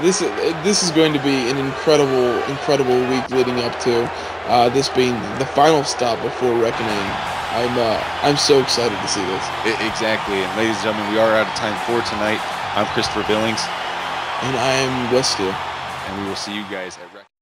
this is going to be an incredible week leading up to this being the final stop before Reckoning. I'm so excited to see this. Exactly, and ladies and gentlemen, we are out of time for tonight. I'm Christopher Billings. And I am Wes Steele. And we will see you guys at Reckoning.